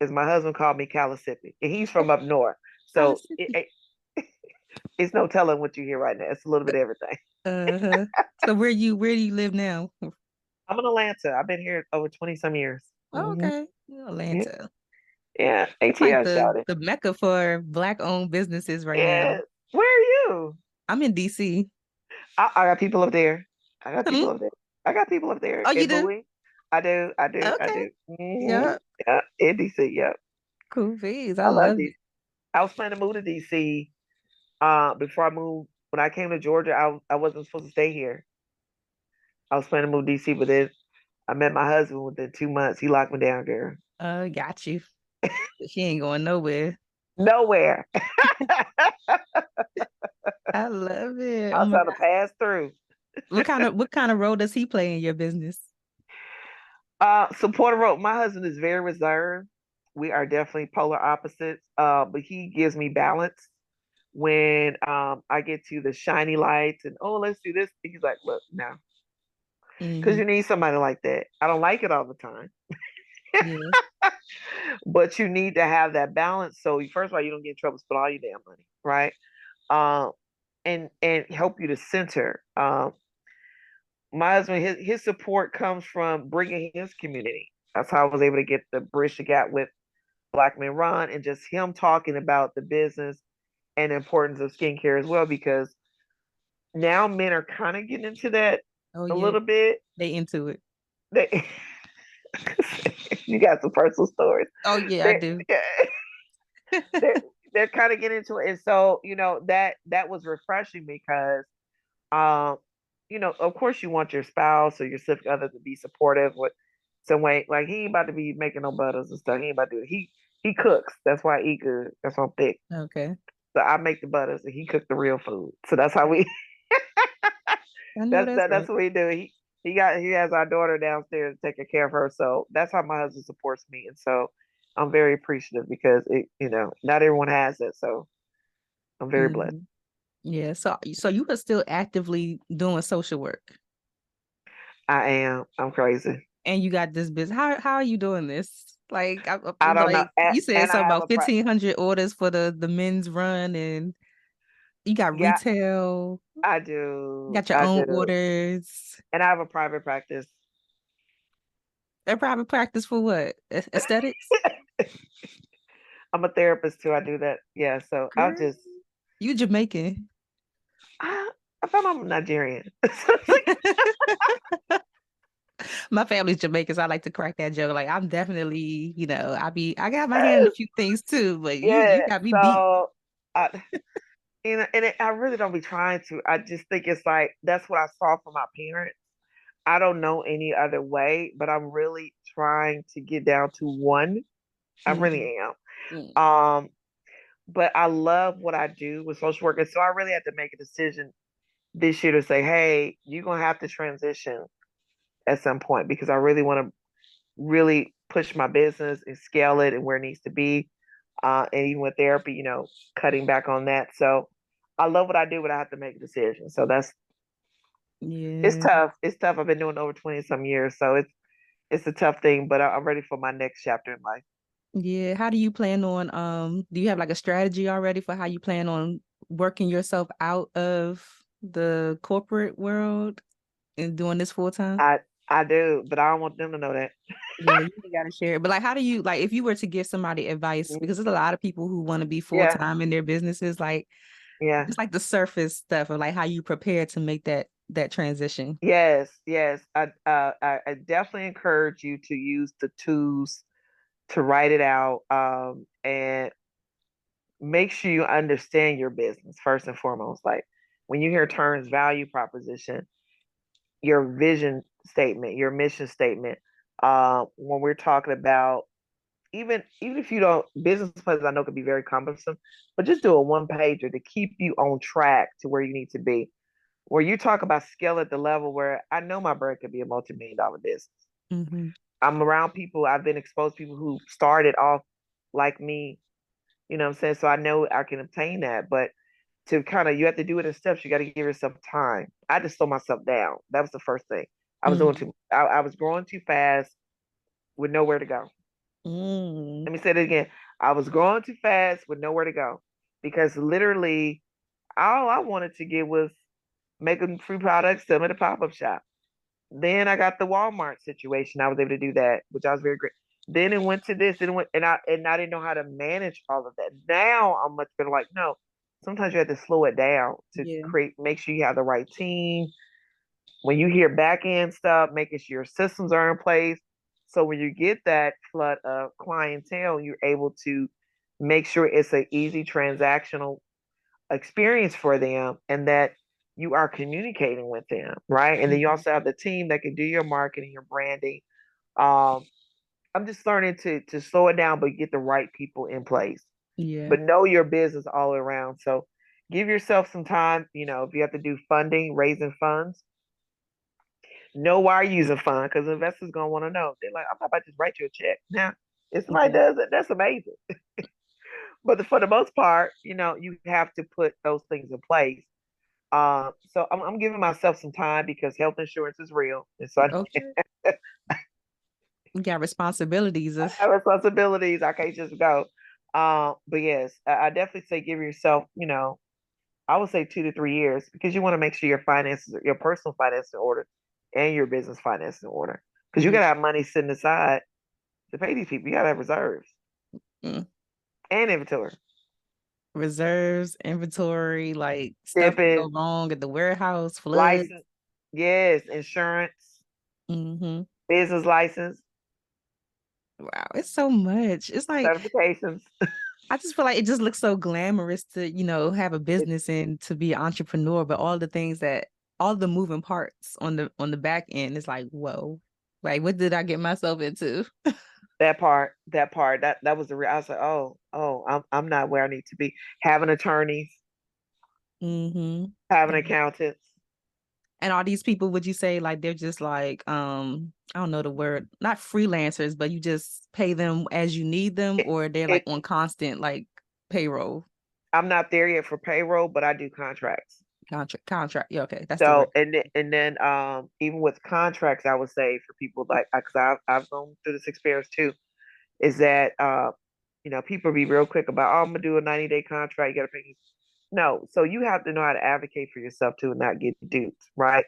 as my husband called me, Calisippi, and he's from up north. So Mississippi. it's no telling what you hear right now. It's a little bit of everything. Uh-huh. So where do you live now? I'm in Atlanta. I've been here over 20 some years. Oh, Hmm. okay. Yeah, Atlanta. yeah. It's like ATL shout it. the mecca for black owned businesses right now. Yeah. Where are you? I'm in DC. I got people up there. I got Hmm? people up there. I got people up there Oh, you in do? Bowie. I do. I do. I Okay. do. Hmm. Yeah. Yeah, in DC. Yep. Cool beans. I I love love DC. it. I was planning to move to DC. Before I moved, when I came to Georgia, I wasn't supposed to stay here. I was planning to move to DC, but then I met my husband within 2 months. He locked me down, girl. Got you. She ain't going nowhere. Nowhere. I love it. I Oh was my trying to God. pass through. What kind of role does he play in your business? Supporter role. My husband is very reserved. We are definitely polar opposites. But he gives me balance when I get to the shiny lights and let's do this. He's like, look, now, because Hmm. you need somebody like that. I don't like it all the time, Yeah. but you need to have that balance. So first of all, you don't get in trouble, spend all your damn money, right? Um, and help you to center. My husband, his support comes from bringing his community. That's how I was able to get the bridge to gap with Black Men Run and just him talking about the business and the importance of skincare as well, because now men are kind of getting into that Oh a yeah. little bit. They into it. They, you got some personal stories. Oh yeah, I They're, do. they're, they're kind of getting into it. And so, that was refreshing because, um, of course you want your spouse or your significant other to be supportive with some way. Like he ain't about to be making no butters and stuff. He ain't about to do it. He cooks. That's why I eat good. That's why I'm thick. Okay. So I make the butters and he cooked the real food. So that's how we I know that's that's that's right. what we do. He has our daughter downstairs taking care of her. So that's how my husband supports me. And so I'm very appreciative because not everyone has it. So I'm very blessed. Hmm. Yeah. So you are still actively doing social work, I am. I'm crazy. and you got this business. How are you doing this? Like, I don't know. like you said And I something have about 1,500 orders for the men's run, and you got yeah, retail. I You do. got your I own do. orders. And I have a private practice. A private practice for what? Aesthetics? I'm a therapist too. I do that. Yeah. So I'll Girl, just you Jamaican. I found I'm Nigerian. So it's like, My family's Jamaican, so I like to crack that joke. Like I'm definitely, I got my hand in a few things too, but yeah. you got me beat. So, I, I really don't be trying to. I just think it's like that's what I saw from my parents. I don't know any other way, but I'm really trying to get down to one. I Mm, really am. mm, But I love what I do with social work, and so I really had to make a decision this year to say, hey, you're gonna have to transition at some point because I really want to really push my business and scale it and where it needs to be. And even with therapy, cutting back on that. So I love what I do, but I have to make a decision. So it's yeah. tough. It's tough. I've been doing over 20 some years, so it's a tough thing. But I'm ready for my next chapter in life. Yeah. How do you plan on do you have like a strategy already for how you plan on working yourself out of the corporate world and doing this full time? I I do, but I don't want them to know that. Yeah, you ain't gotta share it. But like how do you like if you were to give somebody advice, because there's a lot of people who want to be full Yeah, time in their businesses, like yeah. just like the surface stuff of like how you prepare to make that transition. Yes, yes. I definitely encourage you to use the tools to write it out, and make sure you understand your business first and foremost. Like when you hear terms value proposition, your vision statement, your mission statement. When we're talking about even if you don't business plans, I know can be very cumbersome, but just do a one pager to keep you on track to where you need to be. Where you talk about scale at the level where I know my brand could be a multi-million-dollar business. Mm-hmm. I'm around people, I've been exposed to people who started off like me, you know what I'm saying? So I know I can obtain that, but to kind of you have to do it in steps. You got to give yourself time. I just slow myself down. That was the first thing. Mm-hmm. I was growing too fast with nowhere to go. Mm. Let me say it again. I was growing too fast with nowhere to go because literally all I wanted to get was making free products, sell them at a pop up shop. Then I got the Walmart situation. I was able to do that, which I was very great. Then it went to this, and it went, and I didn't know how to manage all of that. Now I'm much better. Like no, sometimes you have to slow it down to Yeah. make sure you have the right team. When you hear back end stuff, making sure your systems are in place. So when you get that flood of clientele, you're able to make sure it's an easy transactional experience for them and that you are communicating with them, right? And then you Mhm. also have the team that can do your marketing, your branding. Um, I'm just learning to slow it down, but get the right people in place. Yeah. But know your business all around. So give yourself some time. If you have to do funding, raising funds, know why you're using fund because investors gonna want to know. They're like, I'm not about to just write you a check. Now, if somebody Yeah. does it, that's amazing. But for the most part, you have to put those things in place. So I'm giving myself some time because health insurance is real, and so Okay. You got responsibilities. I have responsibilities. I can't just go. But yes, I definitely say give yourself, I would say 2 to 3 years because you want to make sure your finances, your personal finances in order, and your business finances in order. Because you Yeah. gotta have money sitting aside to pay these people. You gotta have reserves Mm. and inventory. Reserves, inventory, like stuff can go Shipping, wrong at the warehouse, floods. license, yes, insurance, Hmm. business license, Wow, it's so much. It's like certifications. I just feel like it just looks so glamorous to, have a It, business and to be an entrepreneur, but all the things that all the moving parts on the back end is like, whoa. Like what did I get myself into? that was the real. I was like, oh, I'm not where I need to be. Having attorneys, Mm-hmm. having accountants. And all these people, would you say like they're just like I don't know the word, not freelancers, but you just pay them as you need them, It, or they're like it, on constant like payroll I'm not there yet for payroll, but I do contracts. contract. Yeah, okay, that's the word. So and then even with contracts, I would say for people like because I've gone through this experience too, is that people be real quick about I'm gonna do a 90-day contract. You got to pay me. No, so you have to know how to advocate for yourself too and not get duped, right?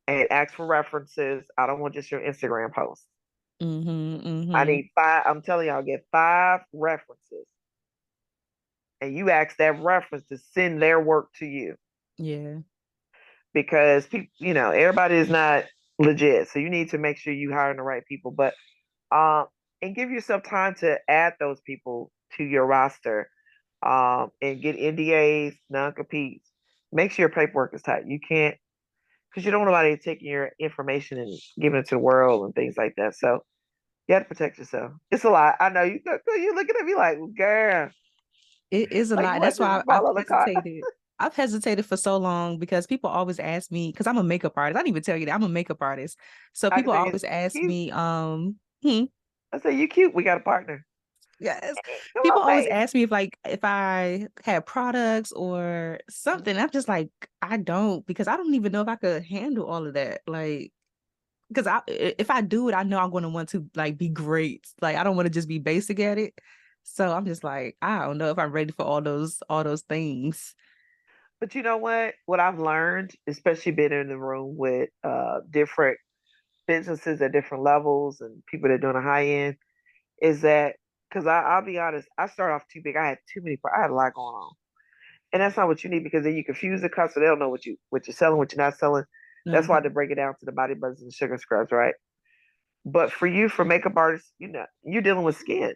And ask for references. I don't want just your Instagram post. Mm-hmm. I Mm-hmm. need five. I'm telling y'all, get 5 references, and you ask that reference to send their work to you. Yeah. because people, everybody is not legit. So you need to make sure you hiring the right people, but um, and give yourself time to add those people to your roster, and get NDAs, non-competes. Make sure your paperwork is tight. You can't, because you don't want nobody taking your information and giving it to the world and things like that. So you have to protect yourself. It's a lot. I know you looking at me like, girl, It is a like you lot. want That's to why just I've follow the car. hesitated. I've hesitated for so long because people always ask me, because I'm a makeup artist. I didn't even tell you that I'm a makeup artist. So I can people tell you, always ask cute. me, I say you cute. We got a partner. yes. Hey, come People on, always babe. ask me if I have products or something. I'm just like, I don't, because I don't even know if I could handle all of that. Like, because if I do it, I know I'm going to want to like be great. Like, I don't want to just be basic at it. So I'm just like, I don't know if I'm ready for all those things. But you know what? What I've learned, especially being in the room with different businesses at different levels and people that are doing a high end, is that because I'll be honest, I started off too big. I had too many. I had a lot going on, and that's not what you need because then you confuse the customer. They don't know what you're selling, what you're not selling. That's why to Mhm. break it down to the body butters and sugar scrubs, right? But for you, for makeup artists, you're dealing with skin.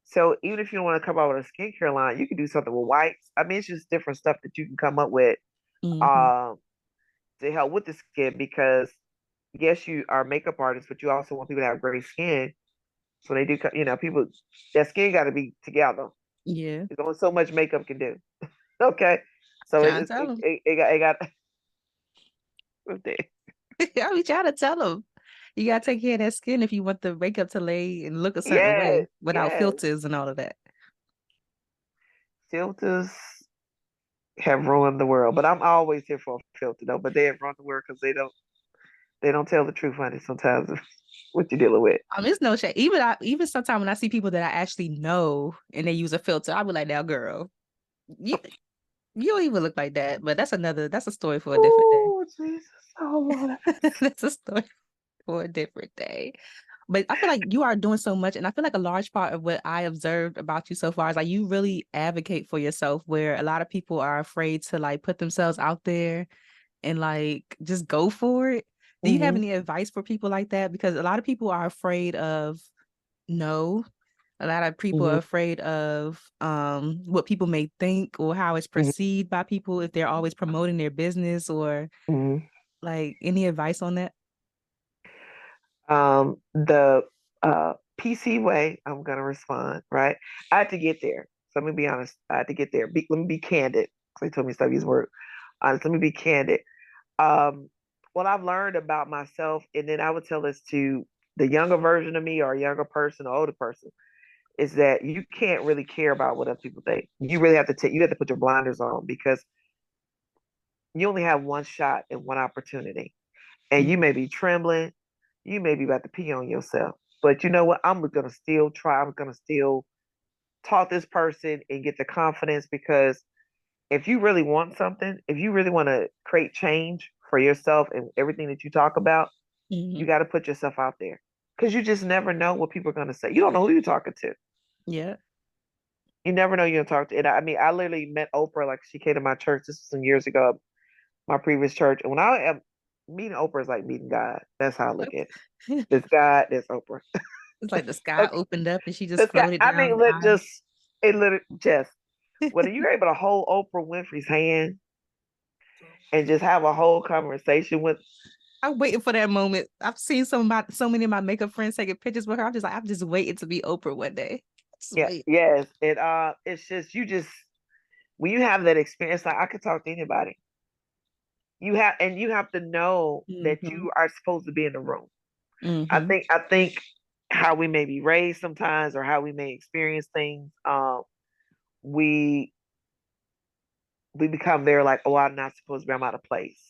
So even if you don't want to come out with a skincare line, you can do something with whites. I mean, it's just different stuff that you can come up with Mhm. um, to help with the skin because yes, you are makeup artists, but you also want people to have great skin. So they do, people, their skin got to be together. Yeah. There's only so much makeup can do. Okay. So Trying to tell them. it got I be trying to tell them. You gotta take care of that skin if you want the makeup to lay and look a certain way yes, without yes. filters and all of that. Filters have ruined the world, but I'm always here for a filter though. But they have ruined the world because they don't tell the truth, honey. Sometimes what you're dealing with. It's no shade. Even sometimes when I see people that I actually know and they use a filter, I'll be like, now girl, you you don't even look like that. But that's a story for a different day. Oh Jesus! Oh Lord! That's a story for a different day. But I feel like you are doing so much. And I feel like a large part of what I observed about you so far is like you really advocate for yourself, where a lot of people are afraid to like put themselves out there and like just go for it. Do you have Hmm. any advice for people like that? Because a lot of people are afraid of no. A lot of people are Hmm. afraid of what people may think or how it's Hmm. perceived by people if they're always promoting their business or Hmm. like any advice on that? The PC way, I'm gonna respond. Right? I had to get there. So let me be honest. I had to get there. Let me be candid. They told me to stop using word. Honest. Let me be candid. Um, what I've learned about myself, and then I would tell this to the younger version of me or a younger person or older person, is that you can't really care about what other people think. You really have to you have to put your blinders on because you only have one shot and one opportunity. And you Mm, may be trembling, you may be about to pee on yourself. But you know what? I'm gonna still try. I'm gonna still talk this person and get the confidence because if you really want something, if you really want to create change for yourself and everything that you talk about, you mhm. got to put yourself out there because you just never know what people are going to say. You don't know who you're talking to. Yeah. You never know you're going to talk to. And I mean, I literally met Oprah, like she came to my church. This was some years ago, my previous church. And when I am meeting Oprah is like meeting God. That's how I look at it. There's God, there's Oprah. It's like the sky Okay. opened up and she just This guy, floated I down mean, the aisle. it literally just, when you're able to hold Oprah Winfrey's hand and just have a whole conversation with, I'm waiting for that moment. I've seen so many of my makeup friends taking pictures with her. I'm just waiting to be Oprah one day. Just yeah, wait. yes. It's just, when you have that experience, like I could talk to anybody. You have to know that Hmm. you are supposed to be in the room. Hmm. I think how we may be raised sometimes or how we may experience things, we we become there like, oh, I'm not supposed to be, I'm out of place.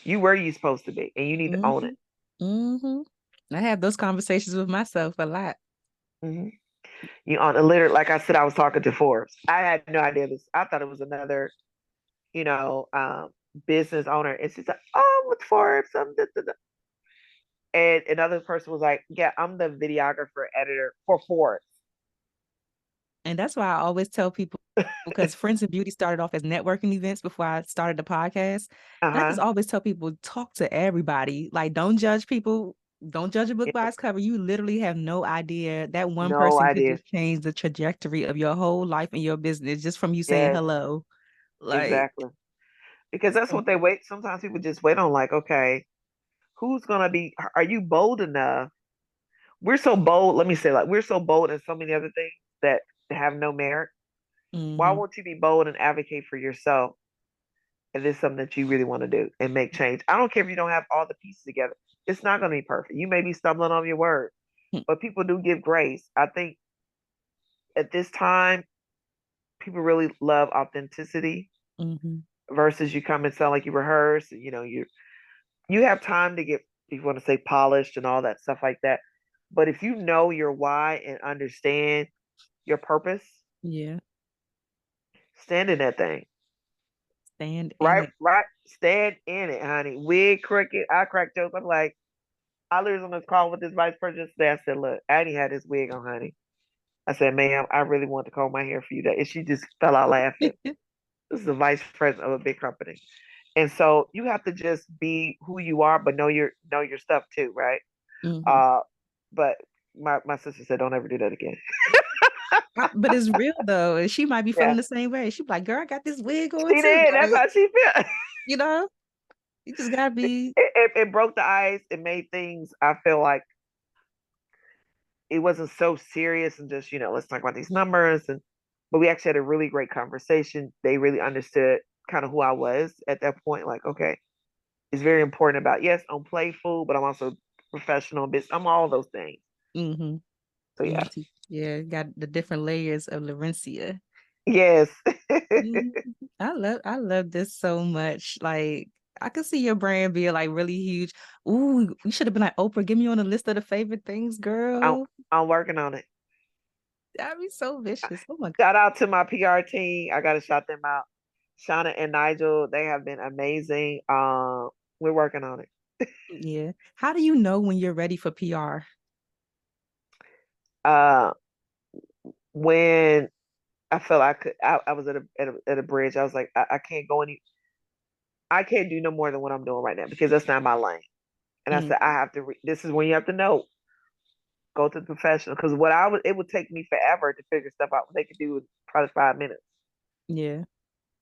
You where you supposed to be and you need to own Hmm. it. Hmm. I have those conversations with myself a lot. Hmm. You on a litter, like I said, I was talking to Forbes. I had no idea this. I thought it was another, you know, business owner. And she's like, oh, with Forbes. Da, da, da. And another person was like, yeah, I'm the videographer editor for Forbes. And that's why I always tell people, because Friends in Beauty started off as networking events before I started the podcast. And I just Uh-huh. always tell people, talk to everybody. Like, don't judge people. Don't judge a book by Yeah. its cover. You literally have no idea that one No person could idea. just change the trajectory of your whole life and your business just from you saying Yes, hello. Like, exactly. Because that's so, what they wait. Sometimes people just wait on, like, okay, who's gonna be? Are you bold enough? We're so bold. Let me say, like, we're so bold in so many other things that have no merit. Why mhm, won't you be bold and advocate for yourself if it's something that you really want to do and make change? I don't care if you don't have all the pieces together. It's not going to be perfect. You may be stumbling on your word, but people do give grace. I think at this time, people really love authenticity mhm, versus you come and sound like you rehearse. You have time to get, if you want to say, polished and all that stuff like that. But if you know your why and understand your purpose, yeah, stand in that thing. stand in Right, it. right. Stand in it, honey. Wig crooked. I crack jokes. I'm like, I was on this call with this vice president today. I said, look, Addie had this wig on, honey. I said, ma'am, I really want to comb my hair for you. And she just fell out laughing. This is the vice president of a big company. And so you have to just be who you are, but know your stuff too, right? Mhm. Uh, but my sister said, don't ever do that again. But it's real though. And she might be feeling Yeah, the same way. She be like, girl, I got this wig on she too. did. That's Like, how she felt. you know, you just gotta be. It broke the ice. It made things, I feel like, it wasn't so serious and just, let's talk about these numbers. But we actually had a really great conversation. They really understood kind of who I was at that point. Like, okay, it's very important about, yes, I'm playful, but I'm also professional. I'm all those things. Hmm. So yeah. Yeah, got the different layers of Laurencia. Yes. Mhm. I love this so much. Like I could see your brand being like really huge. Ooh, you should have been like Oprah. Get me on a list of the favorite things, I'm, girl. I'm working on it. That'd be so vicious. Oh my God. Shout out to my PR team. I got to shout them out. Shauna and Nigel, they have been amazing. We're working on it. Yeah. How do you know when you're ready for PR? Uh, when I felt I was at a bridge. I was like, I can't go any, I can't do no more than what I'm doing right now because that's not my lane. And I Mm, said, I have to. This is when you have to know. Go to the professional because what I would it would take me forever to figure stuff out. What they could do in probably 5 minutes. yeah.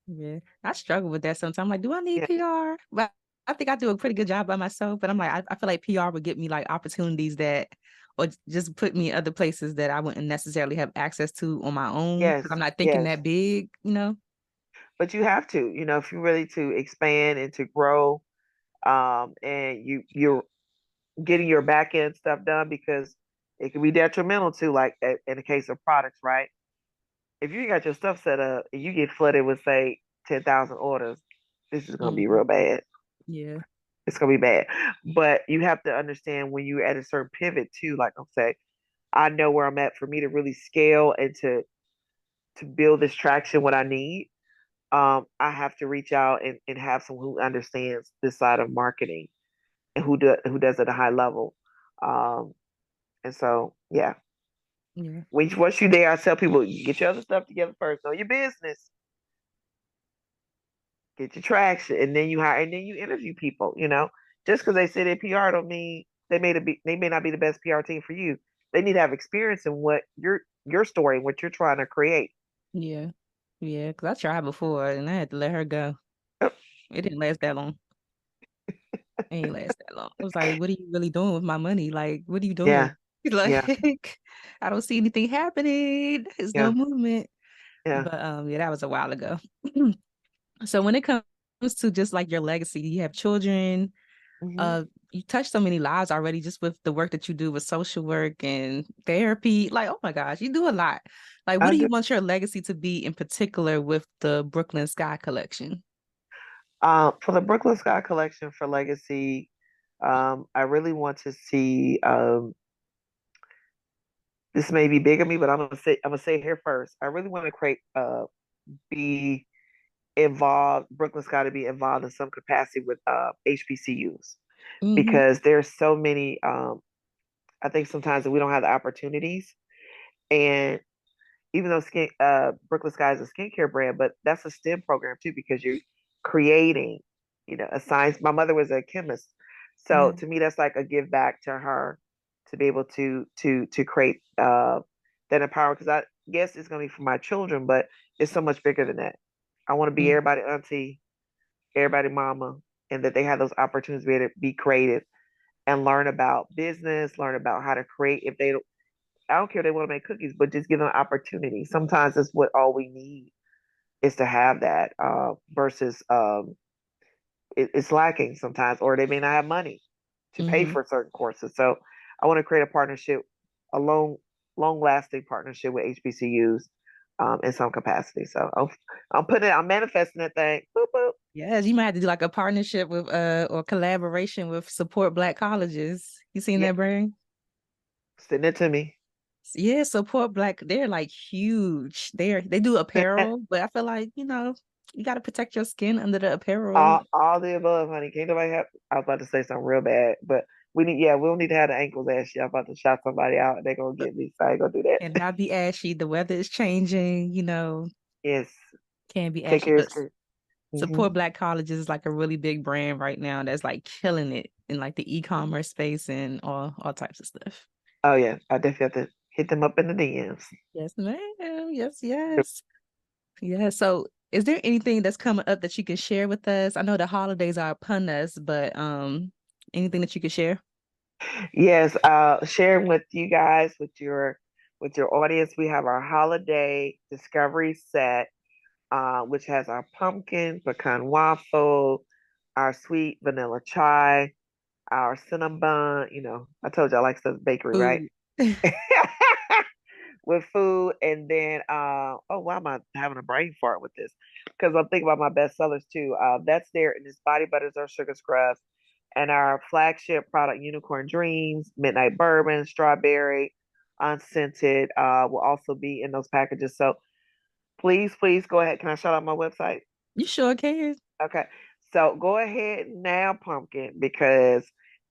Yeah. I struggle with that sometimes. I'm like, do I need Yeah. PR? But I think I do a pretty good job by myself. But I'm like, I feel like PR would get me like opportunities that, or just put me in other places that I wouldn't necessarily have access to on my own Yes. because I'm not thinking Yes. that big, you know? But you have to. If you really to expand and to grow, and you're getting your back end stuff done because it can be detrimental to, like, in the case of products, right? If you got your stuff set up and you get flooded with, say, 10,000 orders, this is gonna be Hmm. real bad. Yeah. It's gonna be bad. But you have to understand when you're at a certain pivot too. Like I'm saying, I know where I'm at for me to really scale and to build this traction. What I need, I have to reach out and have someone who understands this side of marketing and who does it at a high level. Um, and so yeah, Yeah. once you there, I tell people, you get your other stuff together first. Know your business, get your traction, and then you hire, and then you interview people. Just because they say they PR don't mean they may not be the best PR team for you. They need to have experience in what your story, what you're trying to create. Yeah. Yeah. Because I tried before and I had to let her go. It didn't last that long. It ain't last that long. I was like, what are you really doing with my money? Like, what are you doing? Yeah, yeah, Like, I don't see anything happening. There's no yeah, movement. yeah. But yeah, that was a while ago. So when it comes to just like your legacy, you have children, Hmm. you touched so many lives already just with the work that you do with social work and therapy. Like, oh my gosh, you do a lot. Like, what I do you do. want your legacy to be in particular with the Brooklyn Sky collection? For the Brooklyn Sky Collection for Legacy, I really want to see. This may be big of me, but I'm gonna say it here first. I really want to be involved, Brooklyn Sky to be involved in some capacity with HBCUs Mm-hmm. because there's so many. I think sometimes that we don't have the opportunities, and even though Brooklyn Sky is a skincare brand, but that's a STEM program too because you're creating, a science. My mother was a chemist, so Yeah. to me that's like a give back to her to be able to create that empowerment. Because I guess it's gonna be for my children, but it's so much bigger than that. I want to be Mm. everybody auntie, everybody mama, and that they have those opportunities to be able to be creative and learn about business, learn about how to create. If they don't, I don't care if they want to make cookies, but just give them opportunity. Sometimes that's what all we need is to have that versus it's lacking sometimes, or they may not have money to pay Mm-hmm. for certain courses. So I want to create a partnership, a long lasting partnership with HBCUs in some capacity. So I'm manifesting that thing. Boop, boop. Yes, you might have to do like a partnership with or collaboration with Support Black Colleges. You seen Yeah, that brand? send it to me. Yeah, Support Black, they're like huge. They do apparel, but I feel like, you gotta protect your skin under the apparel. All the above, honey. Can't nobody have. I was about to say something real bad, but we'll need to have the ankles ashy. I'm about to shout somebody out, and they're gonna get me. So I ain't gonna do And that. not be ashy. The weather is changing, Yes, can be take ashy. care of But skin. Hmm. Support Black Colleges is like a really big brand right now that's like killing it in like the e-commerce space and all types of stuff. Oh yeah, I definitely have to hit them up in the DMs. Yes, ma'am. Yes, yes. Yeah. So is there anything that's coming up that you can share with us? I know the holidays are upon us, but anything that you can share? Yes, sharing with you guys, with your audience, we have our holiday discovery set, which has our pumpkin pecan waffle, our sweet vanilla chai, our cinnamon. I told you I like stuff bakery, right? Food. With food, and then oh, why am I having a brain fart with this? Because I'm thinking about my best sellers too. That's there in this body butters or sugar scrubs, and our flagship product, Unicorn Dreams, Midnight Bourbon, Strawberry, Unscented, will also be in those packages. So please go ahead. Can I shout out my website? You sure can. Okay. So go ahead now, Pumpkin, because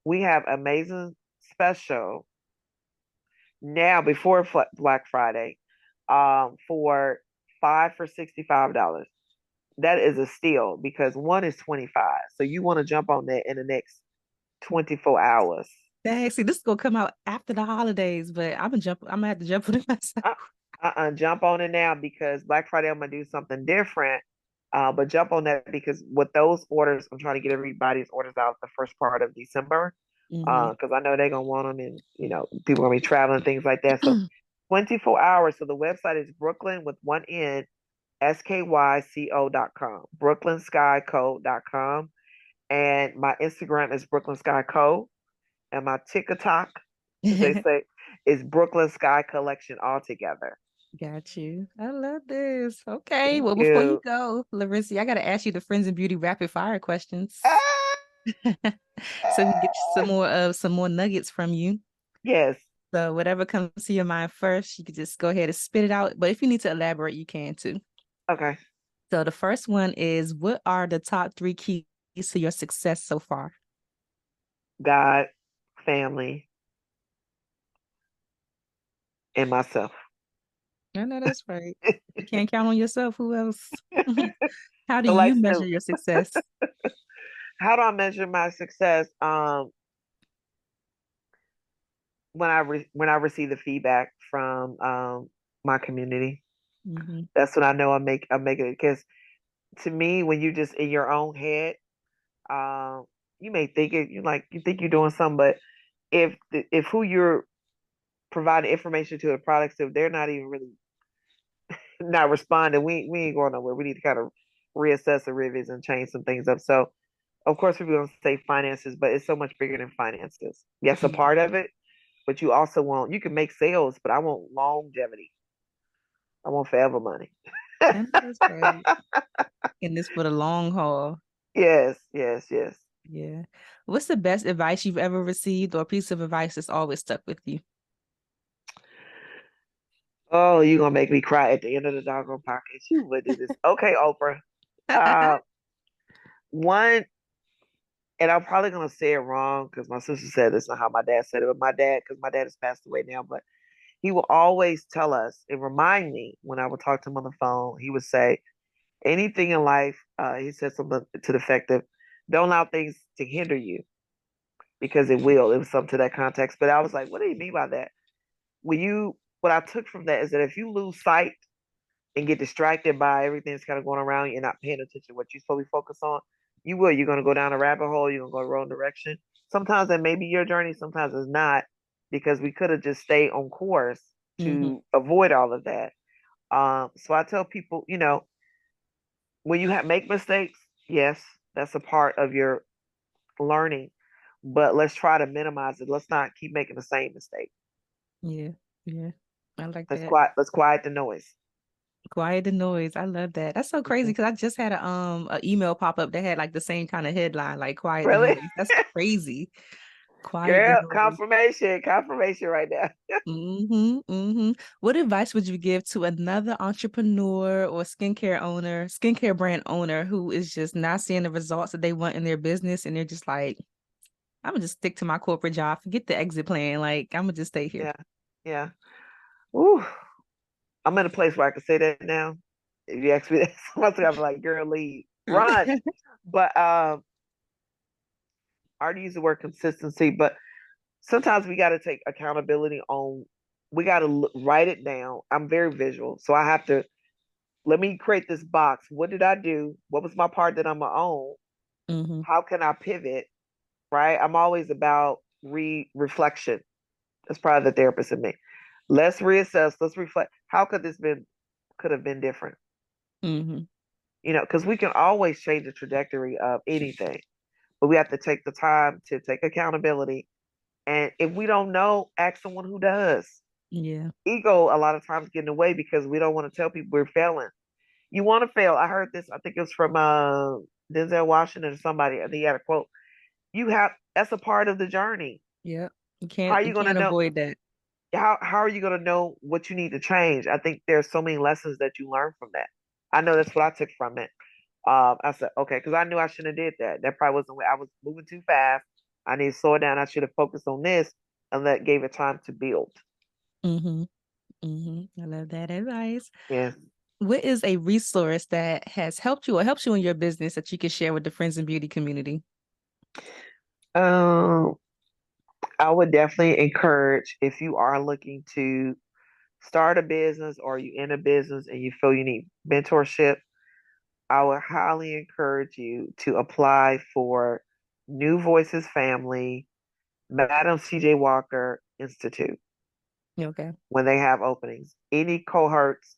we have amazing special now before Black Friday for 5 for $65. That is a steal because one is 25. So you want to jump on that in the next 24 hours. Dang, see, this is gonna come out after the holidays, but I'm gonna have to jump on it myself. Uh, jump on it now because Black Friday I'm gonna do something different. But jump on that because with those orders, I'm trying to get everybody's orders out the first part of December. Hmm. Because I know they're gonna want them, and people are gonna be traveling things like that. So 24 hours. So the website is Brooklyn with one N, SKYCO.com, BrooklynSkyCo.com, and my Instagram is Brooklyn Sky Co, and my TikTok, as they say, is Brooklyn Sky Collection altogether. Got you. I love this. Okay. Thank Well, before you you. go, Larissa, I gotta ask you the Friends and Beauty rapid fire questions. Ah, So we can get ah. some more nuggets from you. Yes. So whatever comes to your mind first, you could just go ahead and spit it out. But if you need to elaborate, you can too. Okay. So the first one is, what are the top three keys to your success so far? God, family, and myself. I know that's right. You can't count on yourself. Who else? How do So like you measure Snoop. your success? How do I measure my success? When I receive the feedback from my community, Hmm. that's when I know I'm making it. Because to me, when you just in your own head, um, you may think you think you're doing something, but if who you're providing information to the products, if they're not even really not responding, we ain't going nowhere. We need to kind of reassess and revisit and change some things up. So of course we're going to say finances, but it's so much bigger than finances. Yes, a part of it, but you can make sales, but I want longevity. I want forever money. I know that's right. And this for the long haul. Yes, yes, yes. Yeah. What's the best advice you've ever received or piece of advice that's always stuck with you? Oh, you're gonna make me cry at the end of the doggone podcast. You would do this. Okay, Oprah. Uh one, and I'm probably gonna say it wrong because my sister said it's not how my dad said it, but because my dad has passed away now, but he will always tell us and remind me when I would talk to him on the phone. He would say, anything in life, he said something to the effect of, don't allow things to hinder you because it will. It was something to that context. But I was like, what do you mean by that? What I took from that is that if you lose sight and get distracted by everything that's kind of going around you and not paying attention to what you're supposed to focus on, you will. You're going to go down a rabbit hole. You're going to go the wrong direction. Sometimes that may be your journey. Sometimes it's not because we could have just stayed on course Mm-hmm. to avoid all of that. So I tell people, when you make mistakes, yes, that's a part of your learning, but let's try to minimize it. Let's not keep making the same mistake. Yeah. Yeah. I like Let's that. quiet. Let's quiet the noise. Quiet the noise. I love that. That's so crazy Mhm. because I just had a email pop up that had like the same kind of headline, like quiet the Really, noise. That's crazy. Quiet the girl? noise. Confirmation right now. Mm-hmm. Mm-hmm. What advice would you give to another entrepreneur or skincare brand owner who is just not seeing the results that they want in their business and they're just like, I'm gonna just stick to my corporate job, forget the exit plan. Like, I'm gonna just stay here. Yeah, yeah. Ooh, I'm in a place where I can say that now. If you ask me that, someone's gonna be like, "Girl, leave, run." But I already use the word consistency, but sometimes we got to take accountability on. We got to write it down. I'm very visual, so I have to let me create this box. What did I do? What was my part that I'm gonna own? Mm-hmm. How can I pivot? Right? I'm always about reflection. That's probably the therapist in me. Let's reassess. Let's reflect. How could have been different? Mm-hmm. Because we can always change the trajectory of anything, but we have to take the time to take accountability. And if we don't know, ask someone who does. Yeah. Ego a lot of times get in the way because we don't want to tell people we're failing. You want to fail. I heard this. I think it was from Denzel Washington or somebody. I think he had a quote. That's a part of the journey. Yeah. How are You you gonna can't know? avoid that. How are you gonna know what you need to change? I think there's so many lessons that you learn from that. I know that's what I took from it. I said, okay, because I knew I shouldn't have did that. That probably wasn't. I was moving too fast. I need to slow down. I should have focused on this, and that gave it time to build. Mm-hmm. Mm-hmm. I love that advice. Yeah. What is a resource that has helped you or helps you in your business that you can share with the friends and beauty community? Um, I would definitely encourage if you are looking to start a business or you in a business and you feel you need mentorship, I would highly encourage you to apply for New Voices Family, Madam CJ Walker Institute Okay. when they have openings. Any cohorts,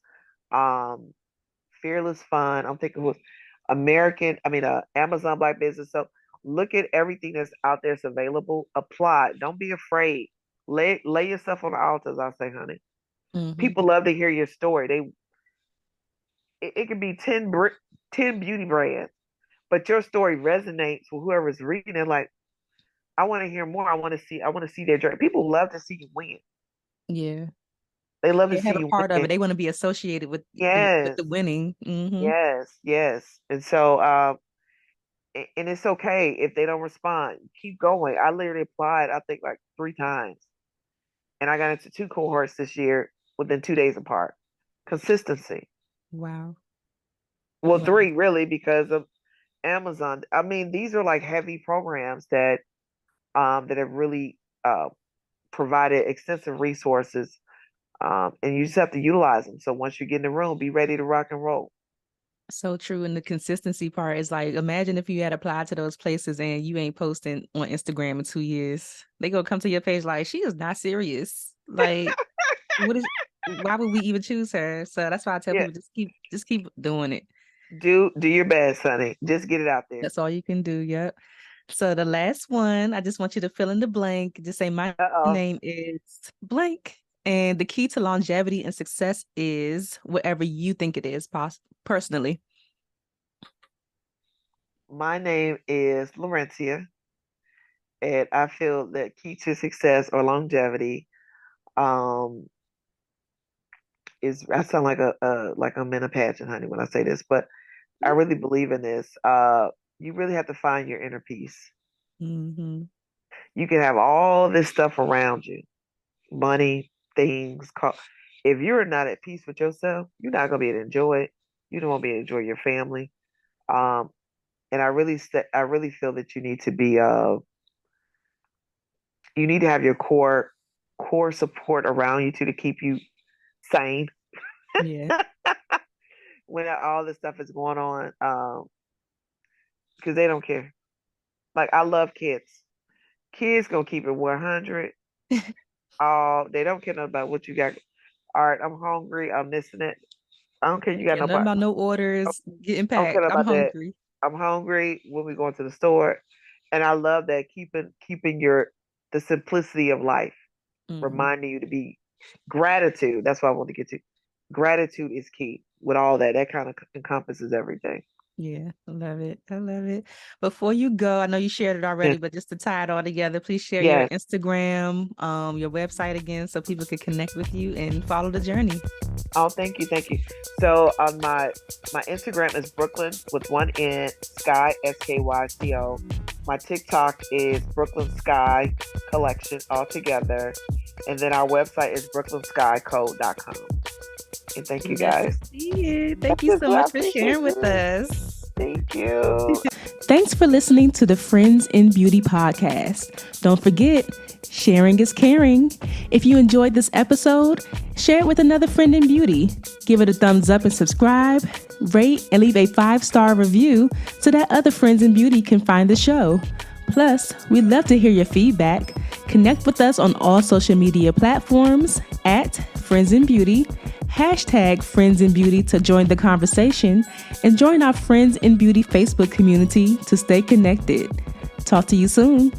um, Fearless Fun. I'm thinking with Amazon Black Business. So look at everything that's out there that's available. Apply. Don't be afraid. Lay yourself on the altar, as I say, honey. Mm-hmm. People love to hear your story. It could be 10 beauty brands, but your story resonates with whoever's reading it. Like, I want to hear more. I want to see their journey. People love to see you win. Yeah. They love to They see have a you part of it. win. They want to be associated with Yes, the winning. Mm-hmm. yes, yes. And so, and it's okay if they don't respond. Keep going. I literally applied, I think, like 3 times, and I got into 2 cohorts this year within 2 days apart. Consistency. Wow. Well, Wow. three really because of Amazon. I mean, these are like heavy programs that have really provided extensive resources, and you just have to utilize them. So once you get in the room, be ready to rock and roll. So true. And the consistency part is like, imagine if you had applied to those places and you ain't posting on Instagram in 2 years. They gonna come to your page like, she is not serious. Like, why would we even choose her? So that's why I tell Yeah, people just keep doing it. do your best, honey. Just get it out there. That's all you can do. Yep. So the last one, I just want you to fill in the blank. Just say my Uh-oh. name is blank. And the key to longevity and success is whatever you think it is, personally. My name is Laurencia, and I feel that key to success or longevity um is I sound like I'm in a pageant, honey, when I say this, but I really believe in this. You really have to find your inner peace. Mm-hmm. You can have all this stuff around you, money. things called, if you're not at peace with yourself, you're not gonna be able to enjoy it. You don't want to be able to enjoy your family. Um, and I really feel that you need to have your core support around you to keep you sane Yeah. when all this stuff is going on. Because they don't care. Like I love kids. Kids gonna keep it 100. They don't care about what you got. All right, I'm hungry. I'm missing it. I don't care. You got Get nothing nobody. about no orders getting I don't care packed. I'm about that. hungry. I'm hungry when we go into the store, and I love that keeping the simplicity of life, Hmm. reminding you to be gratitude. That's what I want to get to. Gratitude is key with all that. That kind of encompasses everything. Yeah, I love it. I love it. Before you go, I know you shared it already, Yes, but just to tie it all together, please share your yes. Instagram, your website again, so people can connect with you and follow the journey. Oh, thank you, thank you. So on my Instagram is Brooklyn with one N Sky SKYCO. My TikTok is Brooklyn Sky Collection all together, and then our website is brooklynskyco.com. And thank you Yes, I guys. see it. Thank you so much for sharing with us. Thank you. Thanks for listening to the Friends in Beauty podcast. Don't forget, sharing is caring. If you enjoyed this episode, share it with another friend in beauty. Give it a thumbs up and subscribe, rate, and leave a 5-star review so that other friends in beauty can find the show. Plus, we'd love to hear your feedback. Connect with us on all social media platforms at Friends in Beauty, hashtag Friends in Beauty to join the conversation, and join our Friends in Beauty Facebook community to stay connected. Talk to you soon.